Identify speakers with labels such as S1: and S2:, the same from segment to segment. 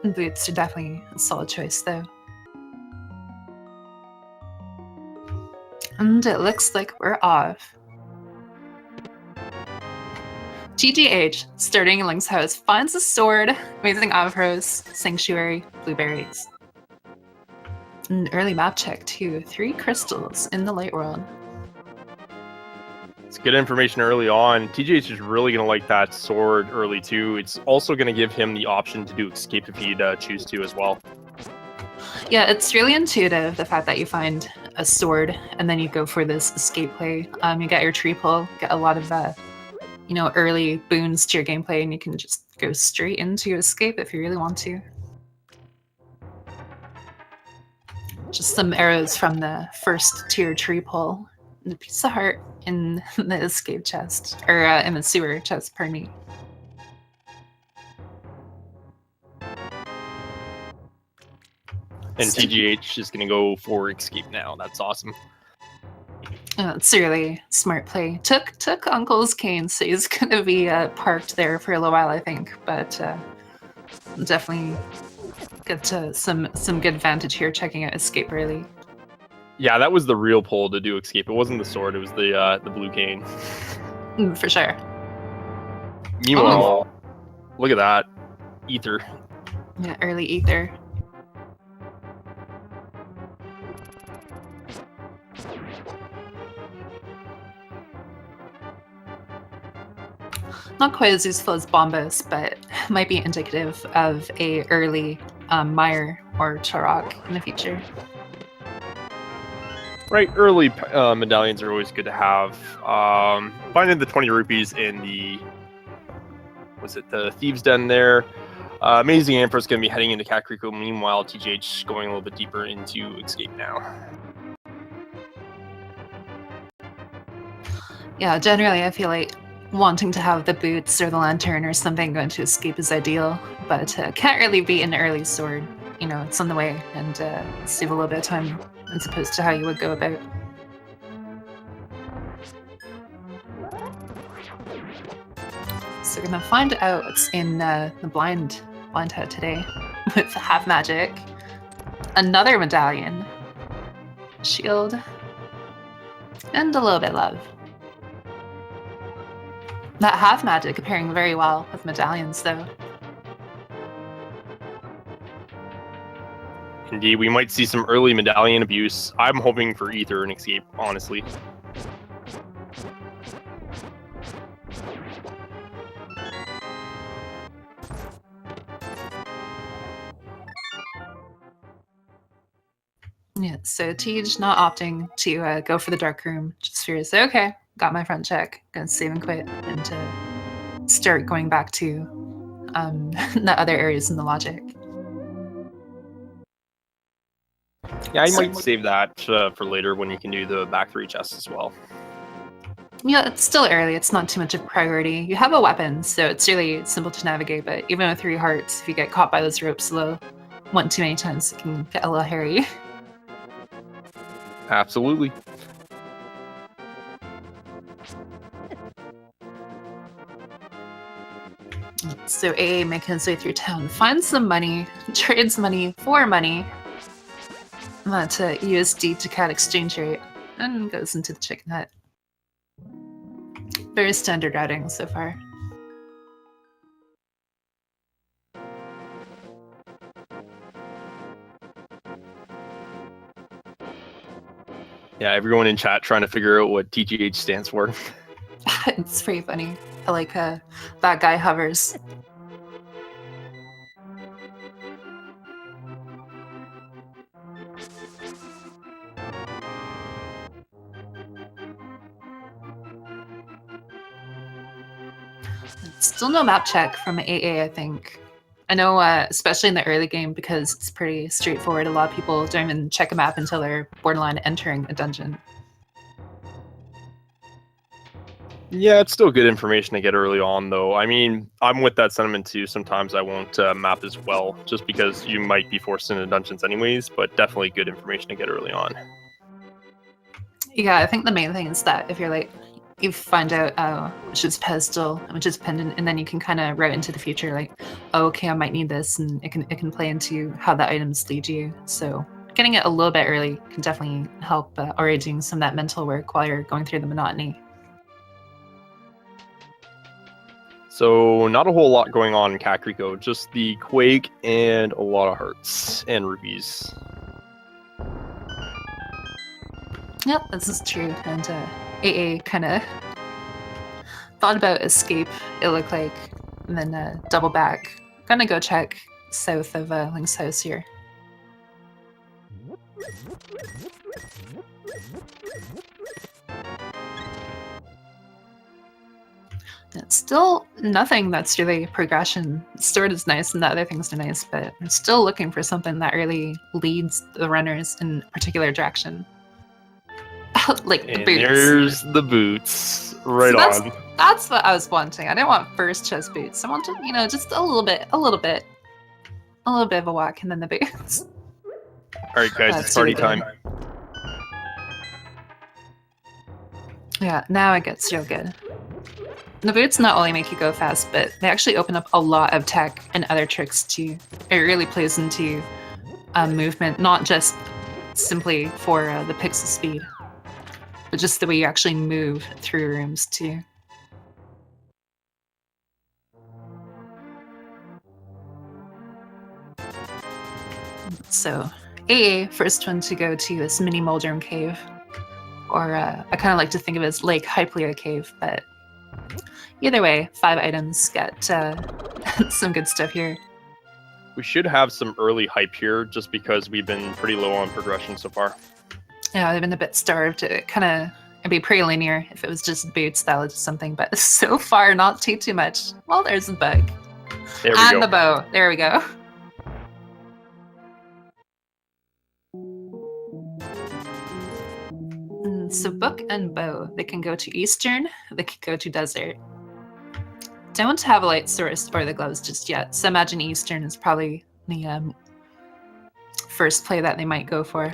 S1: Boots are definitely a solid choice, though. And it looks like we're off. TGH, starting in Link's house, finds a sword, AmazingAmpharos, Sanctuary, blueberries. An early map check, too. 3 crystals in the light world.
S2: It's good information early on. TGH is really going to like that sword early, too. It's also going to give him the option to do escape if he'd choose to as well.
S1: Yeah, it's really intuitive, the fact that you find a sword and then you go for this escape play. You get your tree pull, get a lot of early boons to your gameplay, and you can just go straight into escape if you really want to. Just some arrows from the first tier tree pull, and a piece of heart in the escape chest, or in the sewer chest, pardon me.
S2: And TGH is going to go for escape now. That's awesome.
S1: It's a really smart play. Took Uncle's cane, so he's going to be parked there for a little while, I think. But definitely get some good advantage here checking out escape early.
S2: Yeah, that was the real pull to do escape. It wasn't the sword. It was the blue cane.
S1: For sure.
S2: Meanwhile, look at that. Ether.
S1: Yeah, early ether. Not quite as useful as Bombas, but might be indicative of a early Mire or Charok in the future.
S2: Right, early medallions are always good to have. Finding the 20 rupees in the Thieves' Den there. AmazingAmpharos is going to be heading into Kakariko. Meanwhile, TGH going a little bit deeper into escape now.
S1: Yeah, generally I feel like wanting to have the boots or the lantern or something going to escape is ideal, but can't really beat an early sword. You know, it's on the way, and save a little bit of time as opposed to how you would go about. So we're gonna find out what's in the blind hut today with half magic, another medallion, shield, and a little bit of love. That half magic pairing very well with medallions, though.
S2: Indeed, we might see some early medallion abuse. I'm hoping for ether and escape, honestly.
S1: Yeah, so Tej not opting to go for the dark room. Just furious. Okay, got my front check. Gonna save and quit and start going back to the other areas in the logic.
S2: Yeah, I might save that for later when you can do the back 3 chests as well.
S1: Yeah, it's still early. It's not too much of a priority. You have a weapon, so it's really simple to navigate, but even with 3 hearts, if you get caught by those ropes one too many times, it can get a little hairy.
S2: Absolutely.
S1: So AA making his way through town, finds some money, trades money for money. That's a USD to CAD exchange rate, and goes into the chicken hut. Very standard routing so far.
S2: Yeah, everyone in chat trying to figure out what TGH stands for.
S1: It's pretty funny. I like that guy hovers. Still no map check from AA, I think. I know, especially in the early game, because it's pretty straightforward. A lot of people don't even check a map until they're borderline entering a dungeon.
S2: Yeah, it's still good information to get early on, though. I mean, I'm with that sentiment too. Sometimes I won't map as well, just because you might be forced into dungeons anyways, but definitely good information to get early on.
S1: Yeah, I think the main thing is that if you're like you find out which is pedestal and which is pendant, and then you can kind of route into the future. Like, oh, okay, I might need this, and it can play into how the items lead you. So getting it a little bit early can definitely help already doing some of that mental work while you're going through the monotony.
S2: So not a whole lot going on in Kakariko, just the Quake and a lot of hearts and rubies.
S1: Yep, this is true. And AA kind of thought about escape, it looked like, and then double back. Gonna go check south of Link's house here. It's still nothing that's really progression. Stored is nice and the other things are nice, but I'm still looking for something that really leads the runners in a particular direction. Like the
S2: And
S1: boots.
S2: there's the boots. Right
S1: So
S2: on.
S1: That's what I was wanting. I didn't want first chest boots. I wanted, just a little bit of a walk and then the boots.
S2: Alright guys, it's party time.
S1: Yeah, now it gets real good. The boots not only make you go fast, but they actually open up a lot of tech and other tricks too. It really plays into movement, not just simply for the pixel speed, but just the way you actually move through rooms too. So, AA, first one to go to this mini Moldrum cave, or I kind of like to think of it as Lake Hyplia cave, but either way, 5 items, get some good stuff here.
S2: We should have some early hype here, just because we've been pretty low on progression so far.
S1: Yeah, they've been a bit starved. It'd be pretty linear if it was just boots that was something, but so far not too much. Well, there's the bug.
S2: There we
S1: and
S2: go.
S1: the bow. There we go. So book and bow, they can go to Eastern, they can go to Desert. Don't have a light source or the gloves just yet, so imagine Eastern is probably the first play that they might go for.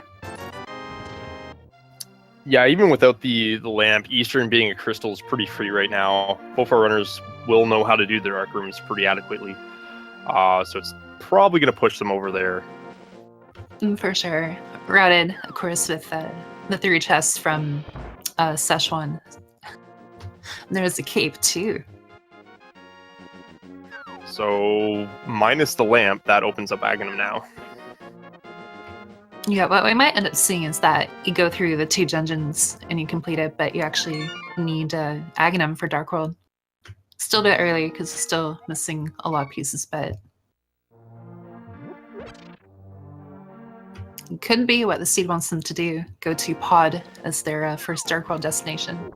S2: Yeah, even without the lamp, Eastern being a crystal is pretty free right now. Both our runners will know how to do their arc rooms pretty adequately. So it's probably going to push them over there.
S1: For sure. Routed, of course, with the 3 chests from Szechuan. There's a cape too.
S2: So minus the lamp, that opens up Aghanim now.
S1: Yeah, what we might end up seeing is that you go through the 2 dungeons and you complete it, but you actually need Aghanim for Dark World. Still a bit early because it's still missing a lot of pieces, but it could be what the seed wants them to do, go to Pod as their first Dark World destination.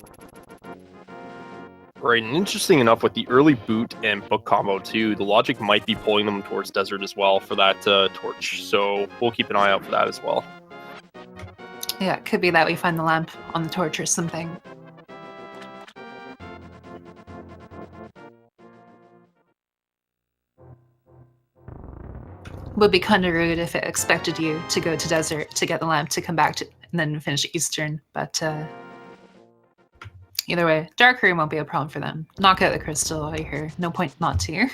S2: Right, and interesting enough, with the early boot and book combo too, the logic might be pulling them towards Desert as well for that torch. So we'll keep an eye out for that as well.
S1: Yeah, it could be that we find the lamp on the torch or something. Would be kind of rude if it expected you to go to Desert to get the lamp to come back to and then finish Eastern, but either way, Dark Room won't be a problem for them. Knock out the crystal while you're here. No point not to.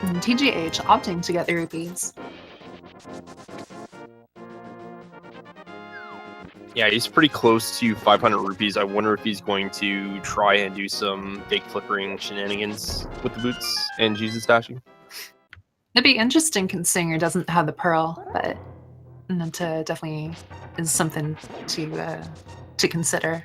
S1: And TGH opting to get the rupees.
S2: Yeah, he's pretty close to 500 rupees. I wonder if he's going to try and do some fake flickering shenanigans with the boots and Jesus dashing.
S1: It'd be interesting considering he doesn't have the pearl, but that definitely is something to consider.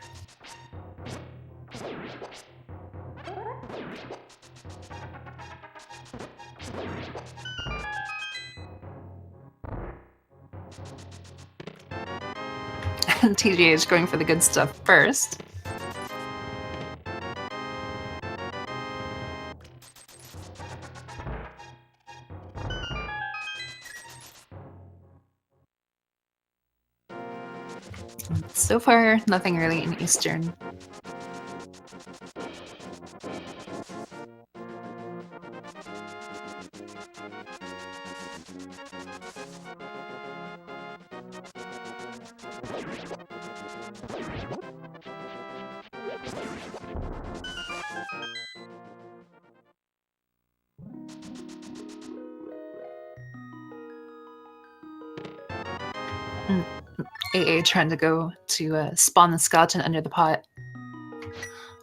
S1: And TGH going for the good stuff first. So far, nothing really in Eastern. AA trying to go to spawn the skeleton under the pot.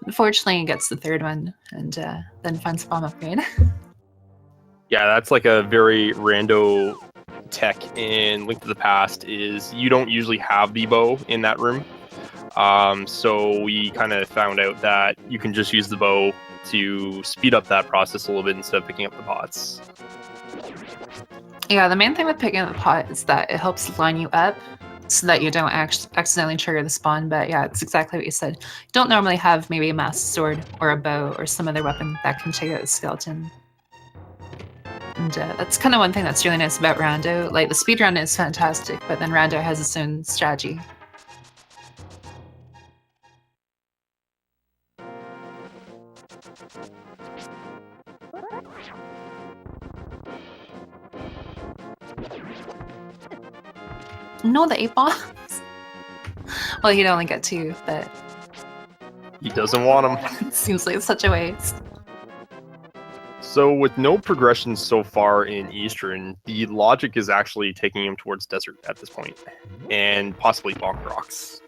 S1: Unfortunately, he gets the third one and then finds a bomb upgrade.
S2: Yeah, that's like a very rando tech in Link to the Past. Is you don't usually have the bow in that room, so we kind of found out that you can just use the bow to speed up that process a little bit instead of picking up the pots.
S1: Yeah, the main thing with picking up the pot is that it helps line you up so that you don't accidentally trigger the spawn. But yeah, it's exactly what you said. You don't normally have maybe a master sword or a bow or some other weapon that can take out a skeleton. And that's kind of one thing that's really nice about Rando. Like, the speedrun is fantastic, but then Rando has its own strategy. No, the 8 bombs. Well, he'd only get 2, but
S2: He doesn't want them.
S1: it seems like it's such a waste.
S2: So with no progression so far in Eastern, the logic is actually taking him towards Desert at this point, and possibly Bonk Rocks.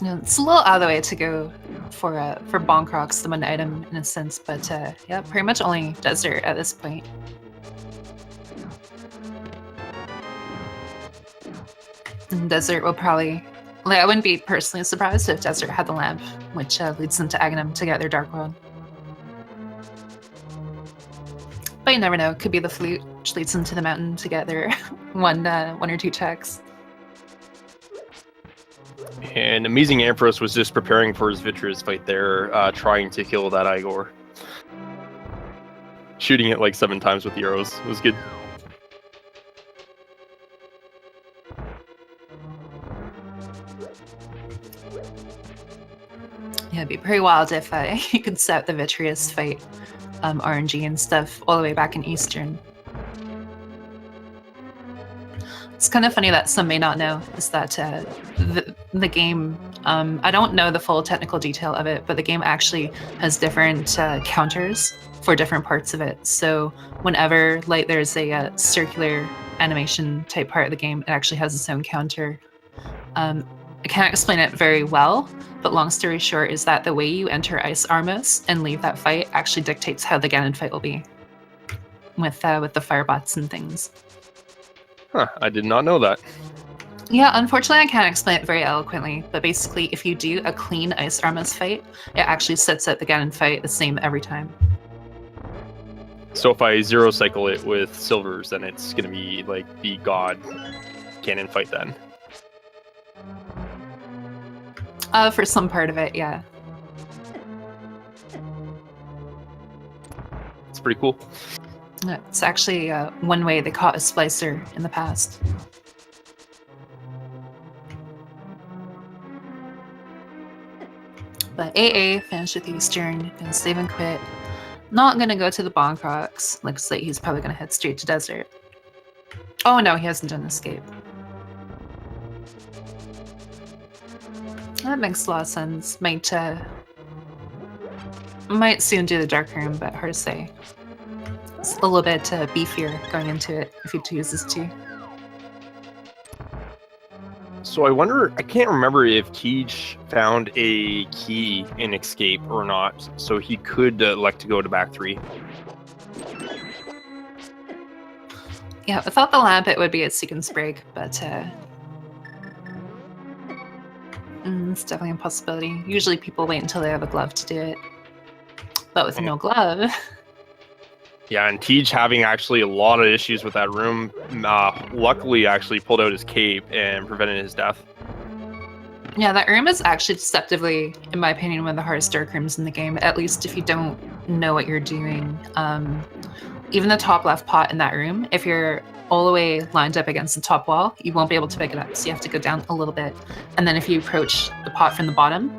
S1: Yeah, it's a little out of the way to go for Bonk Rocks, the one item in a sense, but yeah, pretty much only Desert at this point. And Desert will probably, like, I wouldn't be personally surprised if Desert had the lamp, which leads them to Aghanim to get their Dark World. But you never know, could be the flute, which leads them to the mountain to get their one or 2 checks.
S2: And AmazingAmpharos was just preparing for his Vitreous fight there, trying to kill that Igor. Shooting it like 7 times with the arrows. It was good.
S1: Yeah, it'd be pretty wild if you could set the Vitreous fight RNG and stuff all the way back in Eastern. It's kind of funny that some may not know is that the game, I don't know the full technical detail of it, but the game actually has different counters for different parts of it. So whenever like there's a circular animation type part of the game, it actually has its own counter. I can't explain it very well, but long story short is that the way you enter Ice Armos and leave that fight actually dictates how the Ganon fight will be with the firebots and things.
S2: Huh, I did not know that.
S1: Yeah, unfortunately I can't explain it very eloquently, but basically if you do a clean Ice Armos fight, it actually sets out the Ganon fight the same every time.
S2: So if I zero cycle it with silvers, then it's going to be like the God Ganon fight then.
S1: For some part of it, yeah.
S2: It's pretty cool.
S1: It's actually one way they caught a splicer in the past. But AA finished with Eastern, gonna save and quit. Not gonna go to the Bonk Rocks. Looks like he's probably gonna head straight to Desert. Oh no, he hasn't done escape. That makes a lot of sense. Might soon do the Dark Room, but hard to say. It's a little bit beefier going into it if he chooses to.
S2: So I wonder, I can't remember if TGH found a key in Escape or not, so he could elect to go to back 3.
S1: Yeah, without the lamp it would be a sequence break, but it's definitely a possibility. Usually people wait until they have a glove to do it. But with no glove...
S2: Yeah, and TGH having actually a lot of issues with that room, luckily actually pulled out his cape and prevented his death.
S1: Yeah, that room is actually deceptively, in my opinion, one of the hardest dark rooms in the game, at least if you don't know what you're doing. Even the top left pot in that room, if you're all the way lined up against the top wall, you won't be able to pick it up, so you have to go down a little bit. And then if you approach the pot from the bottom,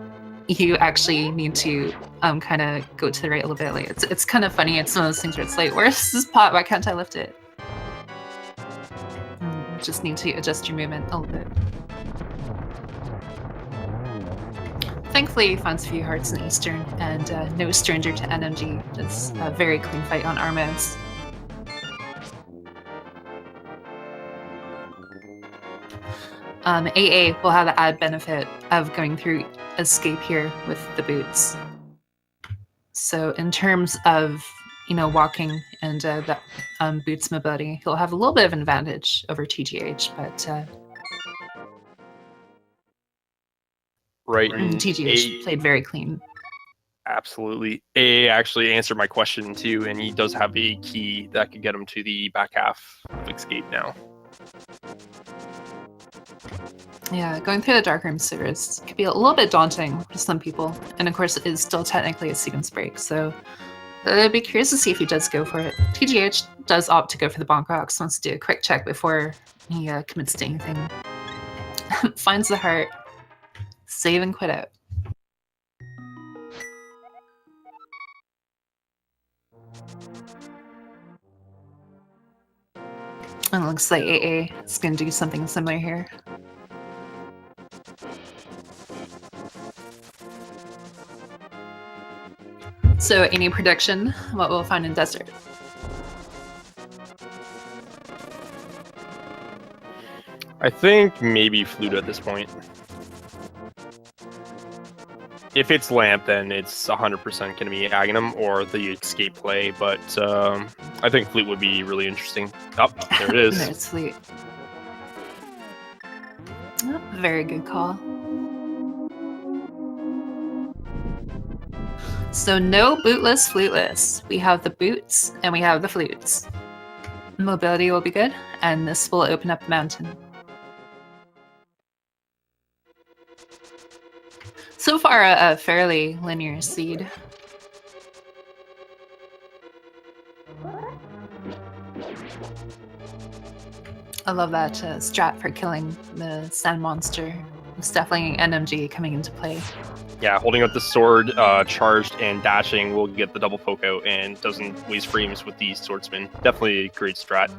S1: you actually need to kind of go to the right a little bit. Like it's kind of funny. It's one of those things where it's like, where's this pot? Why can't I lift it? Just need to adjust your movement a little bit. Thankfully, he finds a few hearts in Eastern, and no stranger to NMG. It's a very clean fight on Armos. AA will have the added benefit of going through escape here with the boots. So in terms of, you know, walking and the boots mobility, he'll have a little bit of an advantage over TGH, but
S2: right.
S1: TGH played very clean.
S2: Absolutely. AA actually answered my question too, and he does have a key that could get him to the back half of escape now.
S1: Yeah, going through the dark room sewers could be a little bit daunting for some people, and of course it is still technically a sequence break, so I'd be curious to see if he does go for it. TGH does opt to go for the bonk rocks, wants to do a quick check before he commits to anything. Finds the heart, save and quit out. And it looks like AA is going to do something similar here. So, any prediction what we'll find in desert?
S2: I think maybe flute at this point. If it's lamp, then it's 100% going to be Aghanim or the escape play, but I think flute would be really interesting. Oh, there it is.
S1: There's flute. Oh, very good call. So no bootless, fluteless. We have the boots and we have the flutes. Mobility will be good, and this will open up the mountain. So far, a fairly linear seed. I love that strat for killing the sand monster. It's definitely NMG coming into play.
S2: Yeah, holding up the sword, charged and dashing will get the double poke out and doesn't waste frames with the swordsman. Definitely a great strat.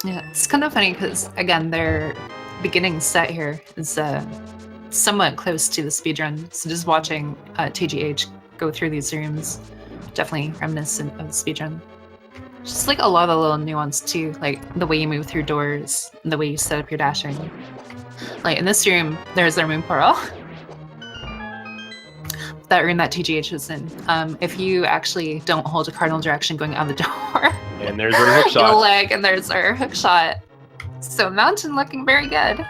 S1: Yeah, it's kind of funny because, again, their beginning set here is somewhat close to the speedrun. So just watching TGH go through these rooms, definitely reminiscent of the speedrun. Just like a lot of little nuance too, like the way you move through doors, and the way you set up your dashing. Like in this room, there's their moon portal. That room that TGH was in. If you actually don't hold a cardinal direction going out the door,
S2: and there's our hook shot.
S1: You'll lag, and there's our hook shot. So mountain looking very good.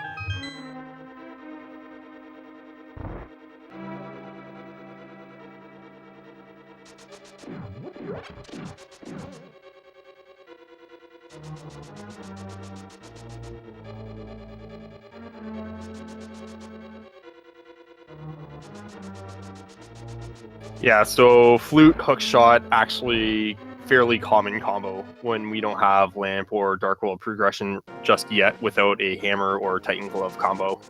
S2: Yeah, so flute, hook shot, actually fairly common combo when we don't have lamp or dark world progression just yet without a hammer or titan glove combo.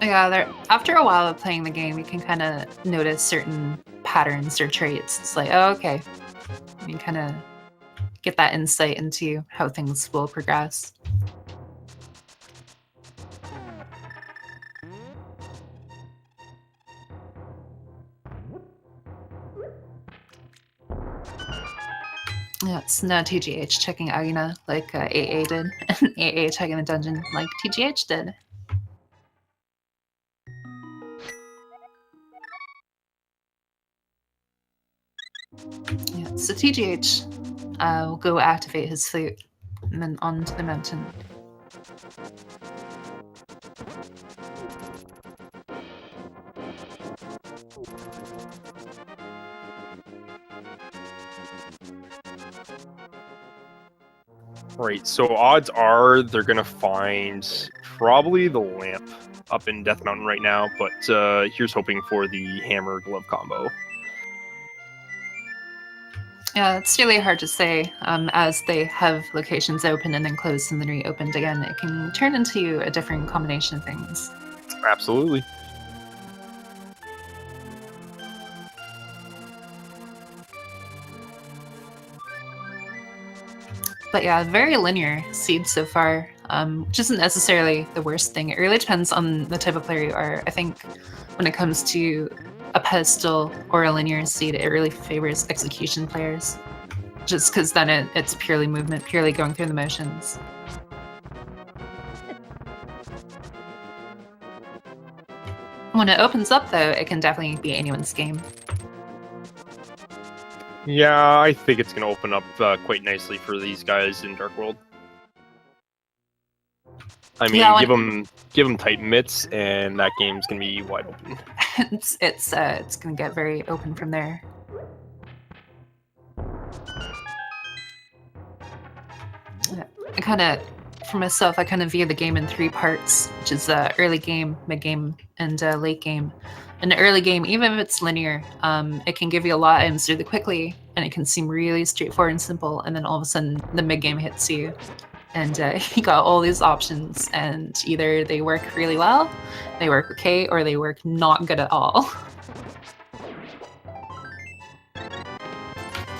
S1: Yeah, after a while of playing the game, you can kind of notice certain patterns or traits. It's like, oh, okay. You kind of get that insight into how things will progress. Yeah, it's not TGH checking Agina like AA did, and AA checking the dungeon like TGH did. Yeah, so TGH will go activate his flute and then onto the mountain.
S2: Right, so odds are they're gonna find probably the lamp up in Death Mountain right now, but here's hoping for the hammer glove combo.
S1: Yeah, it's really hard to say. As they have locations open and then closed and then reopened again, it can turn into a different combination of things.
S2: Absolutely.
S1: But yeah, very linear seed so far, which isn't necessarily the worst thing. It really depends on the type of player you are. I think when it comes to a pedestal or a linear seed, it really favors execution players, just because then it's purely movement, purely going through the motions. When it opens up, though, it can definitely be anyone's game.
S2: Yeah, I think it's going to open up quite nicely for these guys in Dark World. I mean,
S1: Yeah,
S2: give them tight mitts, and that game's going to be wide open.
S1: it's going to get very open from there. For myself, I kind of view the game in 3 parts, which is early game, mid game, and late game. In the early game, even if it's linear, it can give you a lot of items really quickly, and it can seem really straightforward and simple, and then all of a sudden the mid game hits you, and you got all these options, and either they work really well, they work okay, or they work not good at all.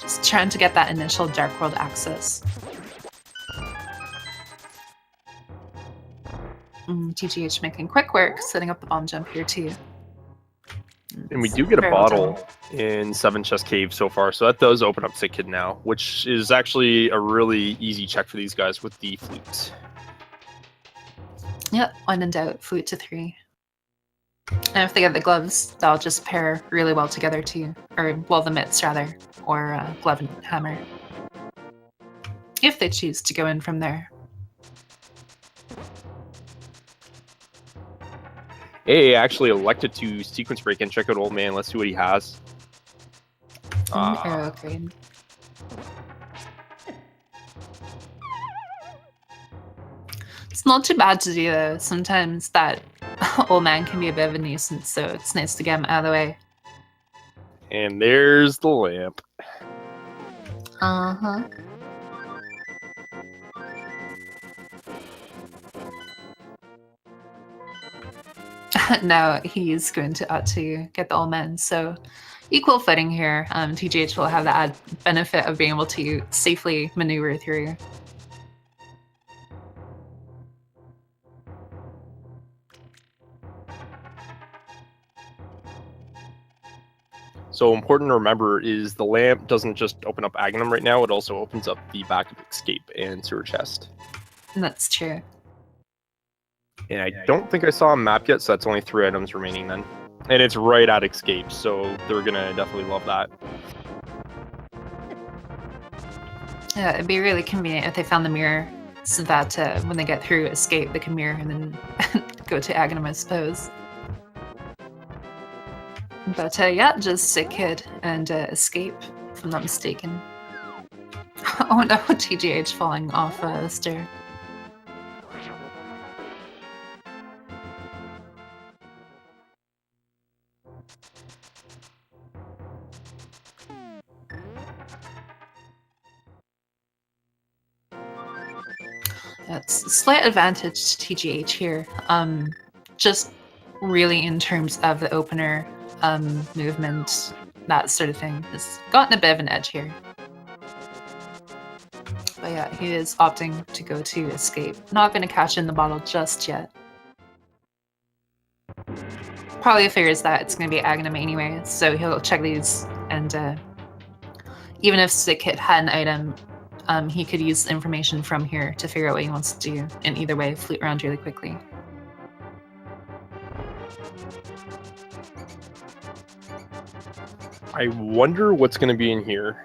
S1: Just trying to get that initial Dark World access. TGH making quick work, setting up the bomb jump here too.
S2: And we do get a bottle in 7 Chest Cave so far, so that does open up Sick Kid now, which is actually a really easy check for these guys with the flute.
S1: Yep, when in doubt, flute to 3. And if they get the gloves, they'll just pair really well together too. Or, well, the mitts rather, or glove and hammer. If they choose to go in from there.
S2: AA actually elected to sequence break and check out Old Man. Let's see what he has.
S1: Arrow grade. It's not too bad to do though. Sometimes that Old Man can be a bit of a nuisance, so it's nice to get him out of the way.
S2: And there's the lamp.
S1: Uh-huh. Now he's going to get the Old Man, so equal footing here. TGH will have the added benefit of being able to safely maneuver through.
S2: So important to remember is the lamp doesn't just open up Agnum right now, it also opens up the back of Escape and Sewer Chest.
S1: That's true.
S2: And I don't think I saw a map yet, so that's only 3 items remaining then. And it's right at Escape, so they're gonna definitely love that.
S1: Yeah, it'd be really convenient if they found the mirror, so that when they get through Escape, they can mirror and then go to Agnum, I suppose. But yeah, just Sick Kid and Escape, if I'm not mistaken. Oh no, TGH falling off the stair. That's a slight advantage to TGH here. Just really in terms of the opener, movement, that sort of thing, has gotten a bit of an edge here. But yeah, he is opting to go to Escape. Not going to cash in the bottle just yet. Probably figures that it's going to be Agnum anyway, so he'll check these, and even if Sick Kid had an item, he could use information from here to figure out what he wants to do, and either way, flute around really quickly.
S2: I wonder what's going to be in here.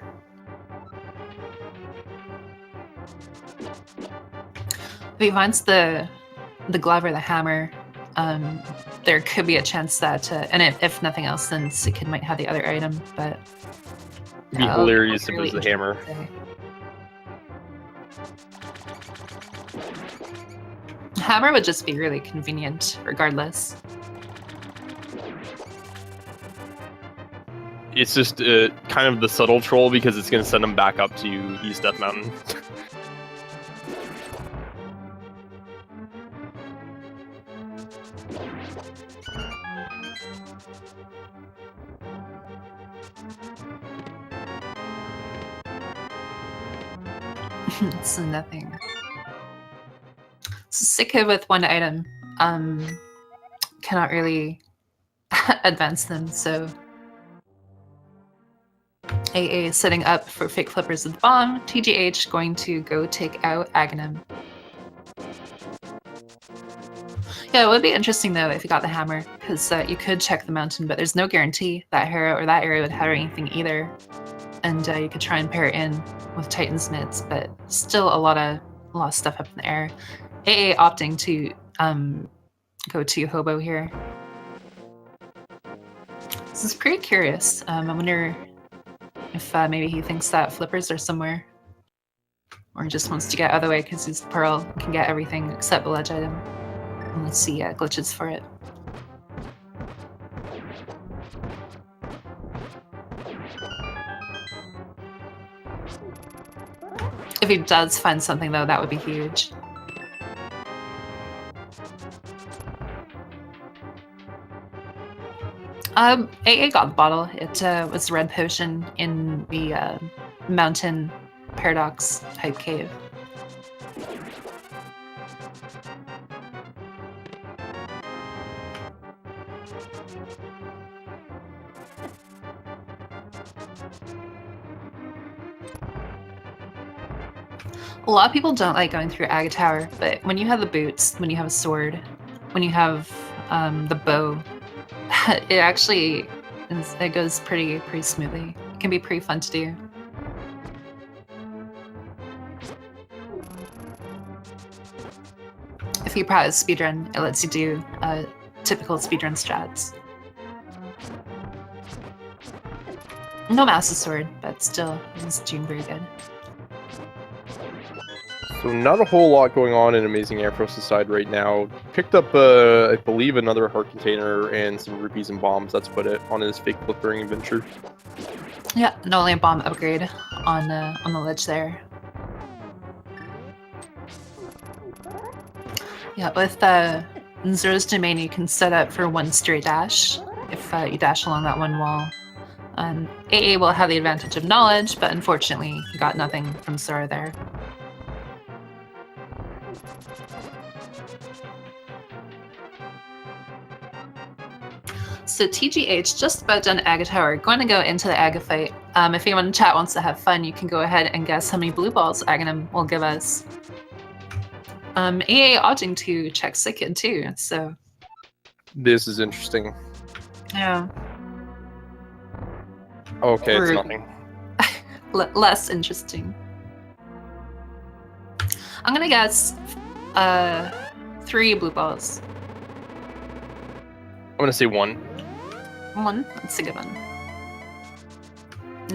S1: If he finds the glove or the hammer, there could be a chance that, and if nothing else, then Sick Kid might have the other item, but...
S2: It'd be hilarious if it was the hammer.
S1: Hammer would just be really convenient, regardless.
S2: it's just kind of the subtle troll because it's going to send them back up to East Death Mountain.
S1: It's nothing. So sick kid with 1 item. Cannot really advance them, so AA setting up for fake flippers with the bomb. TGH going to go take out Aghanim. Yeah, it would be interesting though if you got the hammer, because you could check the mountain, but there's no guarantee that hero or that area would have anything either. And you could try and pair it in with Titan's Mitts, but still a lot of stuff up in the air. AA opting to go to Hobo here. This is pretty curious. I wonder if maybe he thinks that flippers are somewhere, or he just wants to get out of the way because he's Pearl and can get everything except the ledge item. And let's see glitches for it. If he does find something though, that would be huge. AA got the bottle. It was red potion in the mountain paradox type cave. A lot of people don't like going through Aga Tower, but when you have the boots, when you have a sword, when you have the bow, it actually it goes pretty smoothly. It can be pretty fun to do. If you practice speedrun, it lets you do typical speedrun strats. No master sword, but still, it's doing very good.
S2: So not a whole lot going on in AmazingAmpharos' side right now. Picked up, I believe, another heart container and some rupees and bombs. That's about it on his fake flippering adventure.
S1: Yeah, and only a bomb upgrade on the ledge there. Yeah, with Zoro's Domain, you can set up for 1 straight dash if you dash along that one wall. AA will have the advantage of knowledge, but unfortunately, you got nothing from Zoro there. So TGH, just about done Aga Tower, going to go into the Aga fight. If anyone in chat wants to have fun, you can go ahead and guess how many blue balls Aghanim will give us. AA opting to check Sikid too, so...
S2: This is interesting.
S1: Yeah.
S2: Okay, it's nothing.
S1: Less interesting. I'm gonna guess 3 blue balls.
S2: I'm gonna say 1.
S1: 1? That's a good one.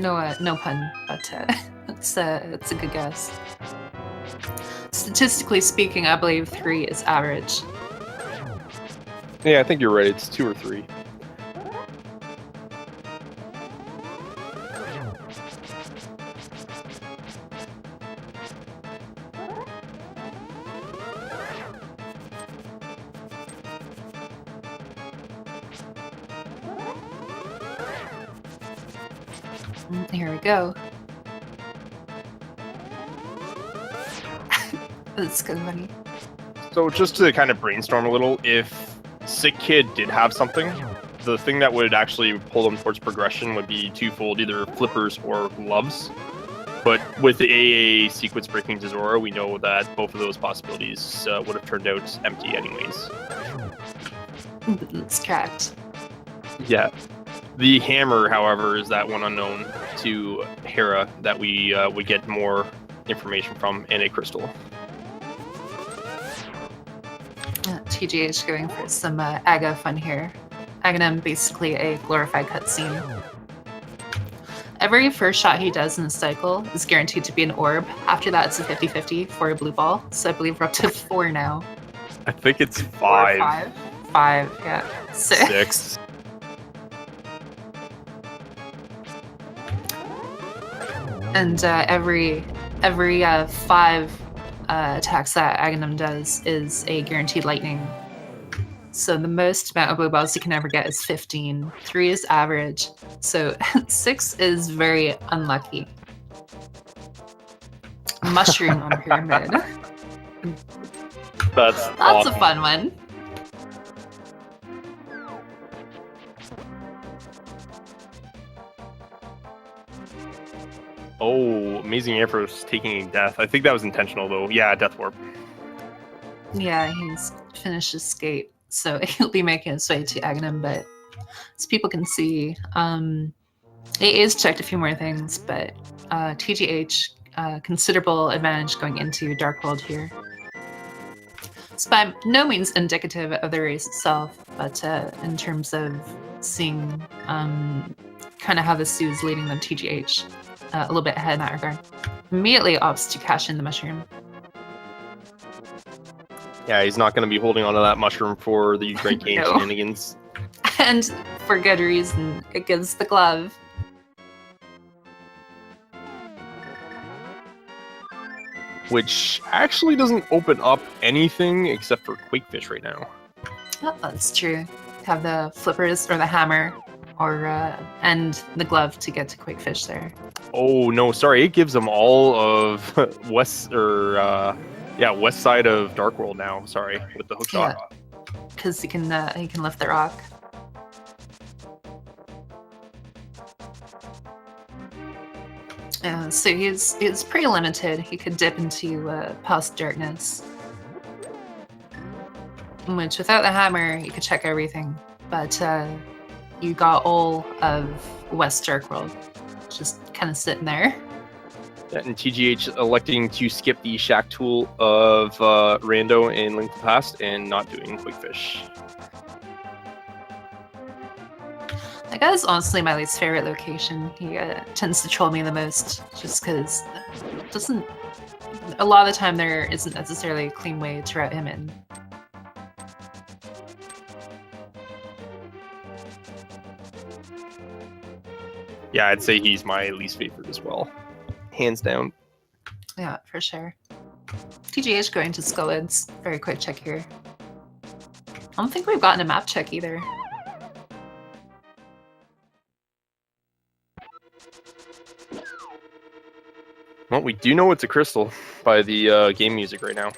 S1: No pun, but it's a good guess. Statistically speaking, I believe 3 is average.
S2: Yeah, I think you're right. It's 2 or 3.
S1: Here we go. That's good money.
S2: So just to kind of brainstorm a little, if Sick Kid did have something, the thing that would actually pull them towards progression would be twofold, either flippers or gloves. But with the AA sequence breaking to Zoro, we know that both of those possibilities would have turned out empty anyways.
S1: That's correct.
S2: Yeah. The hammer, however, is that one unknown to Hera that we would get more information from in a crystal.
S1: TGH going for some Aga fun here. Aghanim, basically a glorified cutscene. Every first shot he does in the cycle is guaranteed to be an orb. After that, it's a 50-50 for a blue ball. So I believe we're up to 4 now.
S2: I think it's 5.
S1: 5, yeah. 6. And every 5 attacks that Aghanim does is a guaranteed lightning. So the most amount of blue balls you can ever get is 15. 3 is average. So 6 is very unlucky. Mushroom on pyramid.
S2: That's
S1: a fun one.
S2: Oh, AmazingAmpharos taking death. I think that was intentional though. Yeah, death warp.
S1: Yeah, he's finished his skate, so he'll be making his way to Aghanim, but as people can see, AA's checked a few more things, but TGH, considerable advantage going into Dark World here. It's by no means indicative of the race itself, but in terms of seeing kind of how the Sioux is leading them, TGH a little bit ahead in that regard. Immediately opts to cash in the mushroom.
S2: Yeah, he's not going to be holding onto that mushroom for the great game
S1: No.
S2: shenanigans.
S1: And for good reason. It gives the glove.
S2: Which actually doesn't open up anything except for Quakefish right now.
S1: Oh, that's true. Have the flippers or the hammer or and the glove to get to Quakefish there.
S2: Oh no, sorry, it gives them all of west side of Dark World now. Sorry, with the hook shot.
S1: Because he can lift the rock. So he's pretty limited. He could dip into past darkness, which without the hammer you could check everything. But you got all of West Dark World, just kind of sitting there.
S2: And TGH electing to skip the shack tool of Rando in Link to the Past and not doing Quakefish.
S1: That guy's honestly my least favorite location. He tends to troll me the most, just because a lot of the time there isn't necessarily a clean way to route him in.
S2: Yeah, I'd say he's my least favorite as well. Hands down.
S1: Yeah, for sure. TGH going to Skullids. Very quick check here. I don't think we've gotten a map check either.
S2: Well, we do know it's a crystal by the game music right now.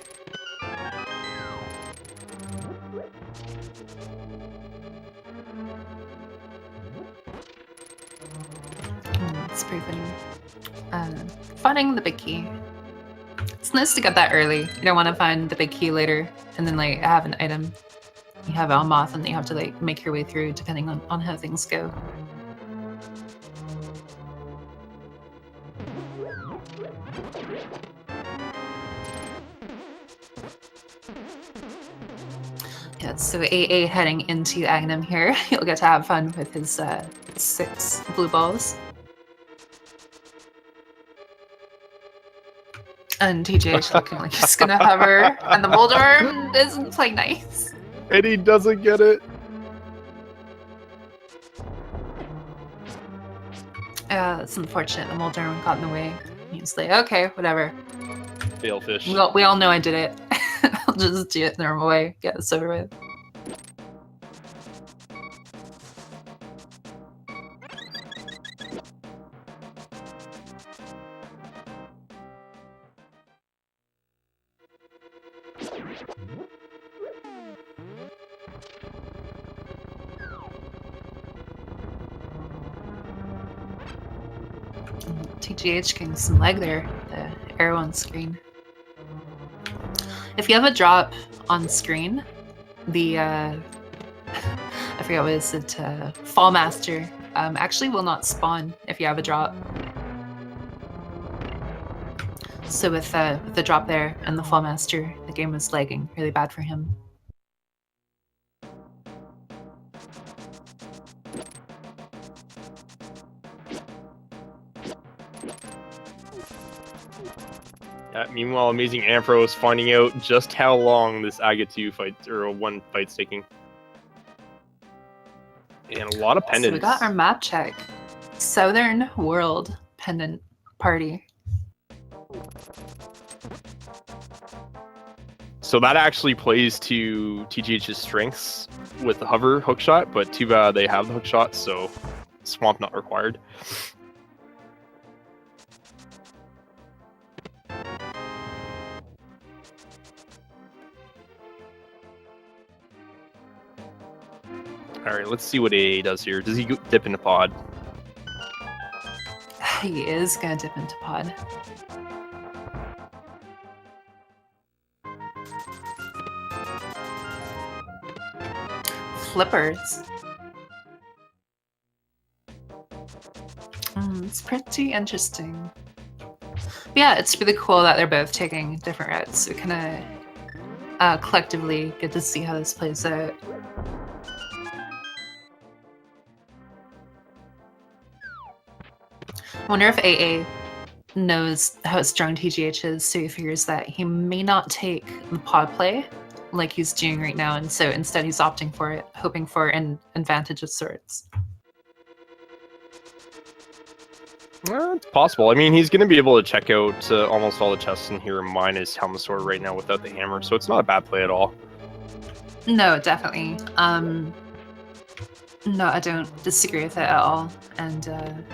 S1: It's pretty funny. Finding the big key. It's nice to get that early. You don't want to find the big key later and then like have an item. You have Almoth and you have to like make your way through depending on how things go. Yeah, so AA heading into Aghanim here. He'll get to have fun with his 6 blue balls. And TGH looking like he's gonna hover, and the Moldorm isn't playing nice.
S2: And he doesn't get it.
S1: It's unfortunate. The Moldorm got in the way. He's like, okay, whatever.
S2: Fail fish.
S1: We all know I did it. I'll just do it the normal way. Get this over with. TGH getting some leg there, the arrow on screen. If you have a drop on screen, the I forget what is it, Fall Master actually will not spawn if you have a drop. So with the drop there and the Fall Master, the game was lagging really bad for him.
S2: Meanwhile, AmazingAmpharos finding out just how long this Aga 2 fight, or 1 fight's taking. And a lot of pendants.
S1: So we got our map check. Southern World pendant party.
S2: So that actually plays to TGH's strengths with the hover hookshot, but too bad they have the hookshot, so swamp not required. Alright, let's see what AA does here. Does he dip into pod?
S1: He is gonna dip into pod. Flippers. It's pretty interesting. But yeah, it's really cool that they're both taking different routes. We kind of collectively get to see how this plays out. I wonder if AA knows how strong TGH is, so he figures that he may not take the pod play like he's doing right now, and so instead he's opting for it, hoping for an advantage of sorts.
S2: Well, it's possible. I mean, he's going to be able to check out almost all the chests in here minus Helmet Sword right now without the hammer, so it's not a bad play at all.
S1: No, definitely. No, I don't disagree with it at all. And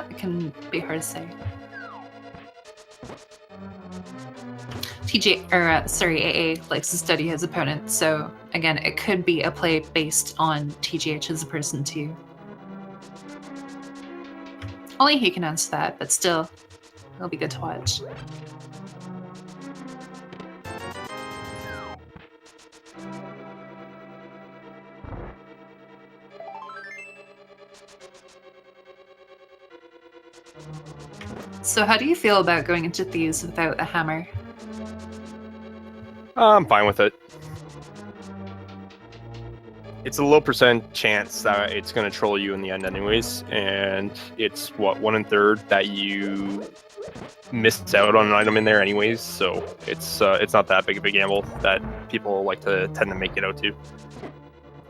S1: it can be hard to say. AA likes to study his opponent, so again, it could be a play based on TGH as a person too. Only he can answer that, but still, it'll be good to watch. So how do you feel about going into these without a hammer?
S2: I'm fine with it. It's a low % chance that it's going to troll you in the end anyways, and it's, what, 1 1/3 that you missed out on an item in there anyways, so it's not that big of a gamble that people like to tend to make it out to.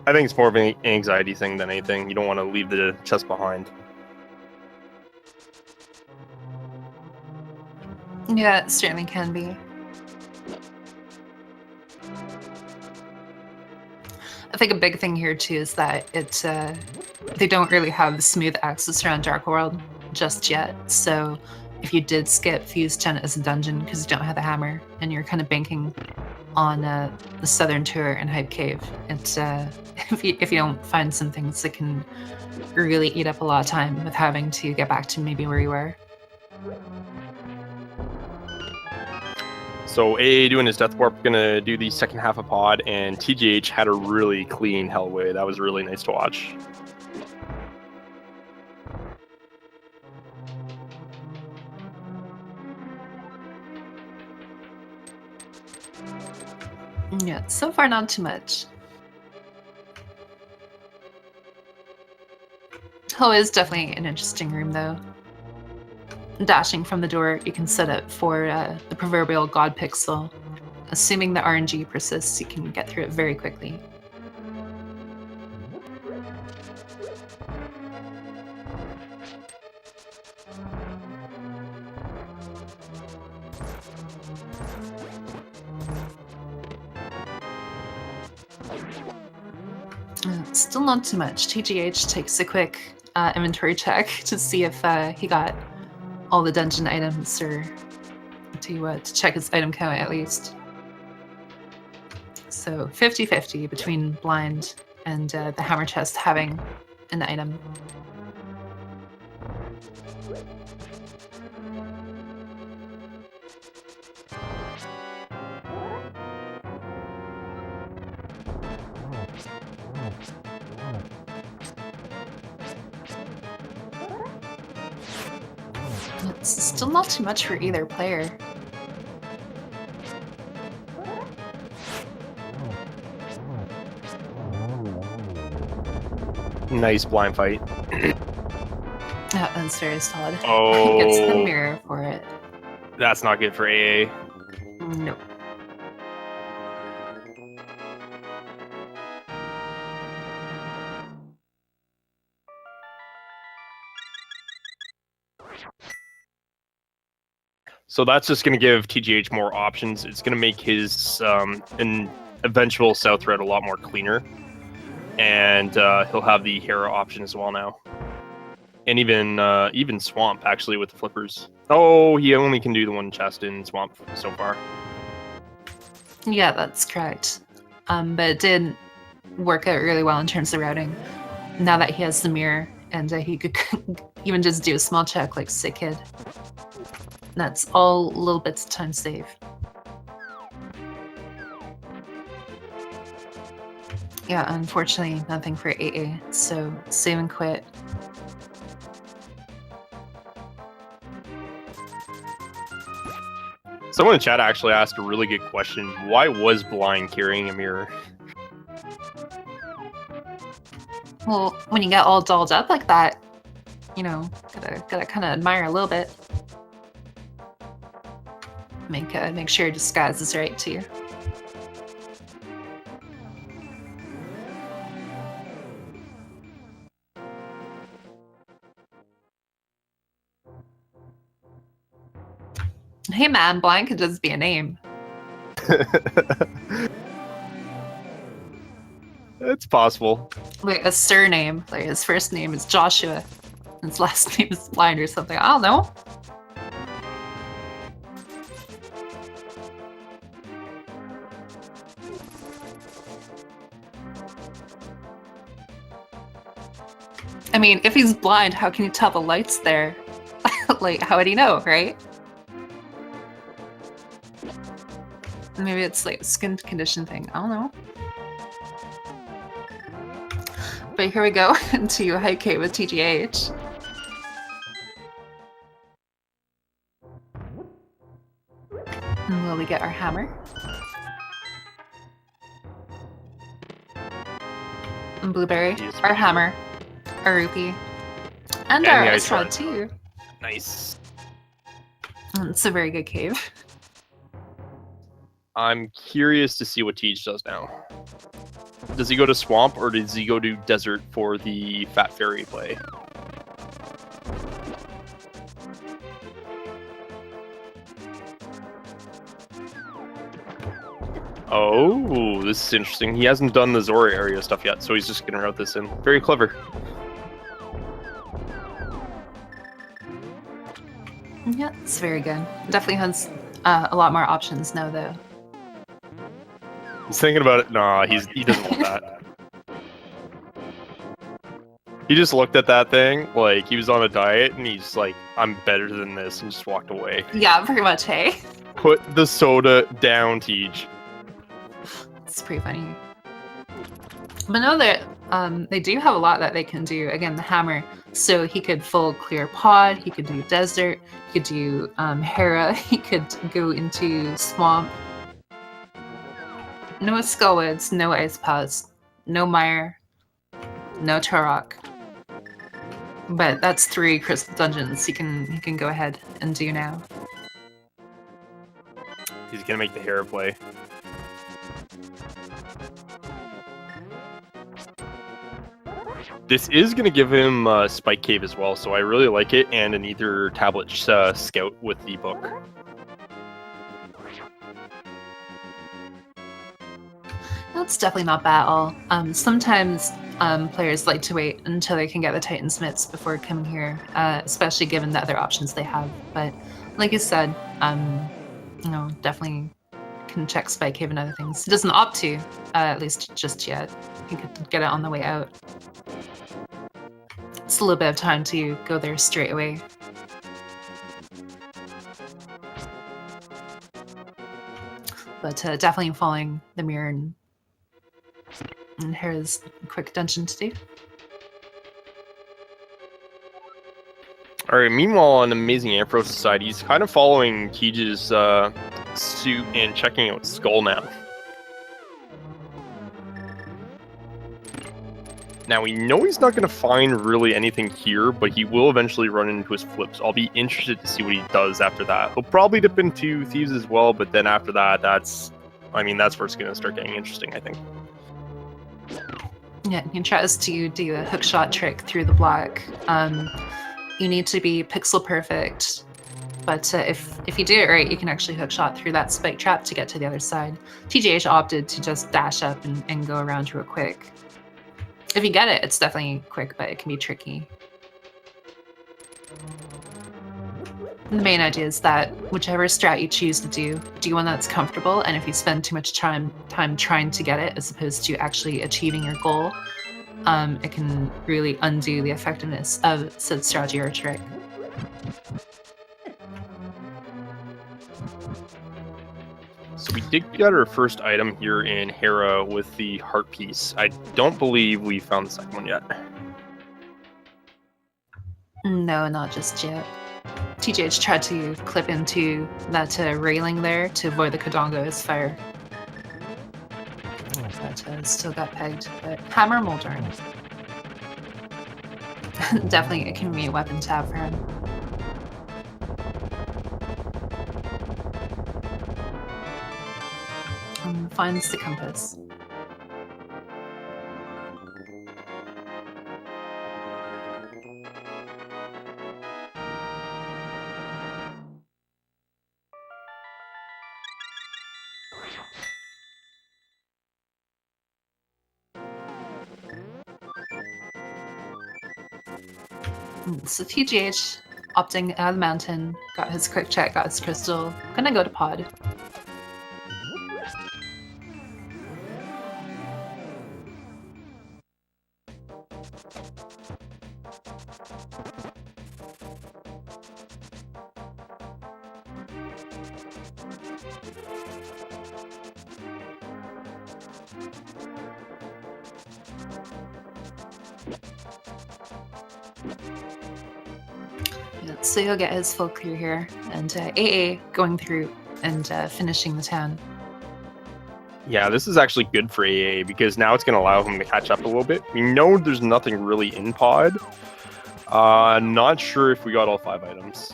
S2: I think it's more of an anxiety thing than anything. You don't want to leave the chest behind.
S1: Yeah, it certainly can be. I think a big thing here too is that they don't really have the smooth access around Dark World just yet. So if you did skip Fuse Tent as a dungeon because you don't have the hammer and you're kind of banking on the Southern Tour and Hype Cave, it's if you don't find some things that can really eat up a lot of time with having to get back to maybe where you were.
S2: So AA doing his Death Warp, gonna do the second half of pod, and TGH had a really clean Hellway. That was really nice to watch.
S1: Yeah, so far not too much. Hell is definitely an interesting room though. Dashing from the door, you can set it for the proverbial God Pixel. Assuming the RNG persists, you can get through it very quickly. Still not too much. TGH takes a quick inventory check to see if he got all the dungeon items, or to check his item count at least. So 50-50 between blind and the hammer chest having an item. It's still not too much for either player.
S2: Nice blind fight.
S1: That's very solid.
S2: Oh.
S1: He gets the mirror for it.
S2: That's not good for AA.
S1: Nope.
S2: So that's just going to give TGH more options. It's going to make his an eventual south route a lot more cleaner. And he'll have the Hera option as well now. And even Swamp, actually, with the flippers. Oh, he only can do the one chest in Swamp so far.
S1: Yeah, that's correct. But it did work out really well in terms of routing. Now that he has the mirror, and he could even just do a small check like Sick Kid. That's all little bits of time save. Yeah, unfortunately, nothing for AA, so save and quit.
S2: Someone in chat actually asked a really good question. Why was Blind carrying a mirror?
S1: Well, when you get all dolled up like that, you know, gotta kind of admire a little bit. Make sure your disguise is right too. Hey man, Blind could just be a name.
S2: It's possible.
S1: Like a surname. Like his first name is Joshua. His last name is Blind or something. I don't know. I mean, if he's blind, how can you tell the light's there? Like, how would he know, right? Maybe it's like a skin condition thing. I don't know. But here we go into High K with TGH. And will we get our hammer? And Blueberry, our hammer, our rupee, and our ice rod too.
S2: Nice.
S1: It's a very good cave.
S2: I'm curious to see what Tej does now. Does he go to Swamp or does he go to Desert for the Fat Fairy play? Oh, this is interesting. He hasn't done the Zora area stuff yet, so he's just gonna route this in. Very clever.
S1: Yeah, it's very good. Definitely has a lot more options now, though.
S2: He's thinking about it. Nah, he doesn't want that. He just looked at that thing like he was on a diet, and he's like, "I'm better than this," and just walked away.
S1: Yeah, pretty much. Hey.
S2: Put the soda down, Tej.
S1: It's pretty funny. But no, that they do have a lot that they can do. Again, the hammer. So he could full clear pod. He could do desert. He could do Hera. He could go into swamp. No Skullwoods, no Ice Paws, no Mire, no Turok. But that's 3 crystal dungeons he can go ahead and do now.
S2: He's gonna make the Hera play. This is gonna give him Spike Cave as well, so I really like it, and an Ether Tablet Scout with the book.
S1: That's definitely not bad at all. Sometimes players like to wait until they can get the Titan Smiths before coming here, especially given the other options they have. But like you said, you know, definitely can check Spike Cave and other things. He doesn't opt to, at least just yet. He could get it on the way out. It's a little bit of time to go there straight away. But definitely following the mirror and here's a quick dungeon to do.
S2: Alright, meanwhile on AmazingAmpharos side, he's kind of following Tej's suit and checking out Skull now. Now, we know he's not going to find really anything here, but he will eventually run into his flips. I'll be interested to see what he does after that. He'll probably dip into Thieves as well, but then after that, that's where it's going to start getting interesting, I think.
S1: Yeah, he tries to do a hookshot trick through the block. You need to be pixel perfect But if you do it right, you can actually hook shot through that spike trap to get to the other side. TGH opted to just dash up and go around real quick. If you get it, it's definitely quick, but it can be tricky. The main idea is that whichever strat you choose to do one that's comfortable, and if you spend too much time trying to get it as opposed to actually achieving your goal, it can really undo the effectiveness of said strategy or trick.
S2: So we did get our first item here in Hera with the heart piece. I don't believe we found the second one yet.
S1: No, not just yet. TGH tried to clip into that railing there to avoid the Kodongo's fire. But still got pegged. But hammer Moldorn. Definitely a convenient weapon to have for him. And finds the compass. So TGH opting out of the mountain, got his quick check, got his crystal, gonna go to pod. So he'll get his full clear here, and AA going through and finishing the town.
S2: Yeah, this is actually good for AA because now it's going to allow him to catch up a little bit. We know there's nothing really in pod. Not sure if we got all 5 items.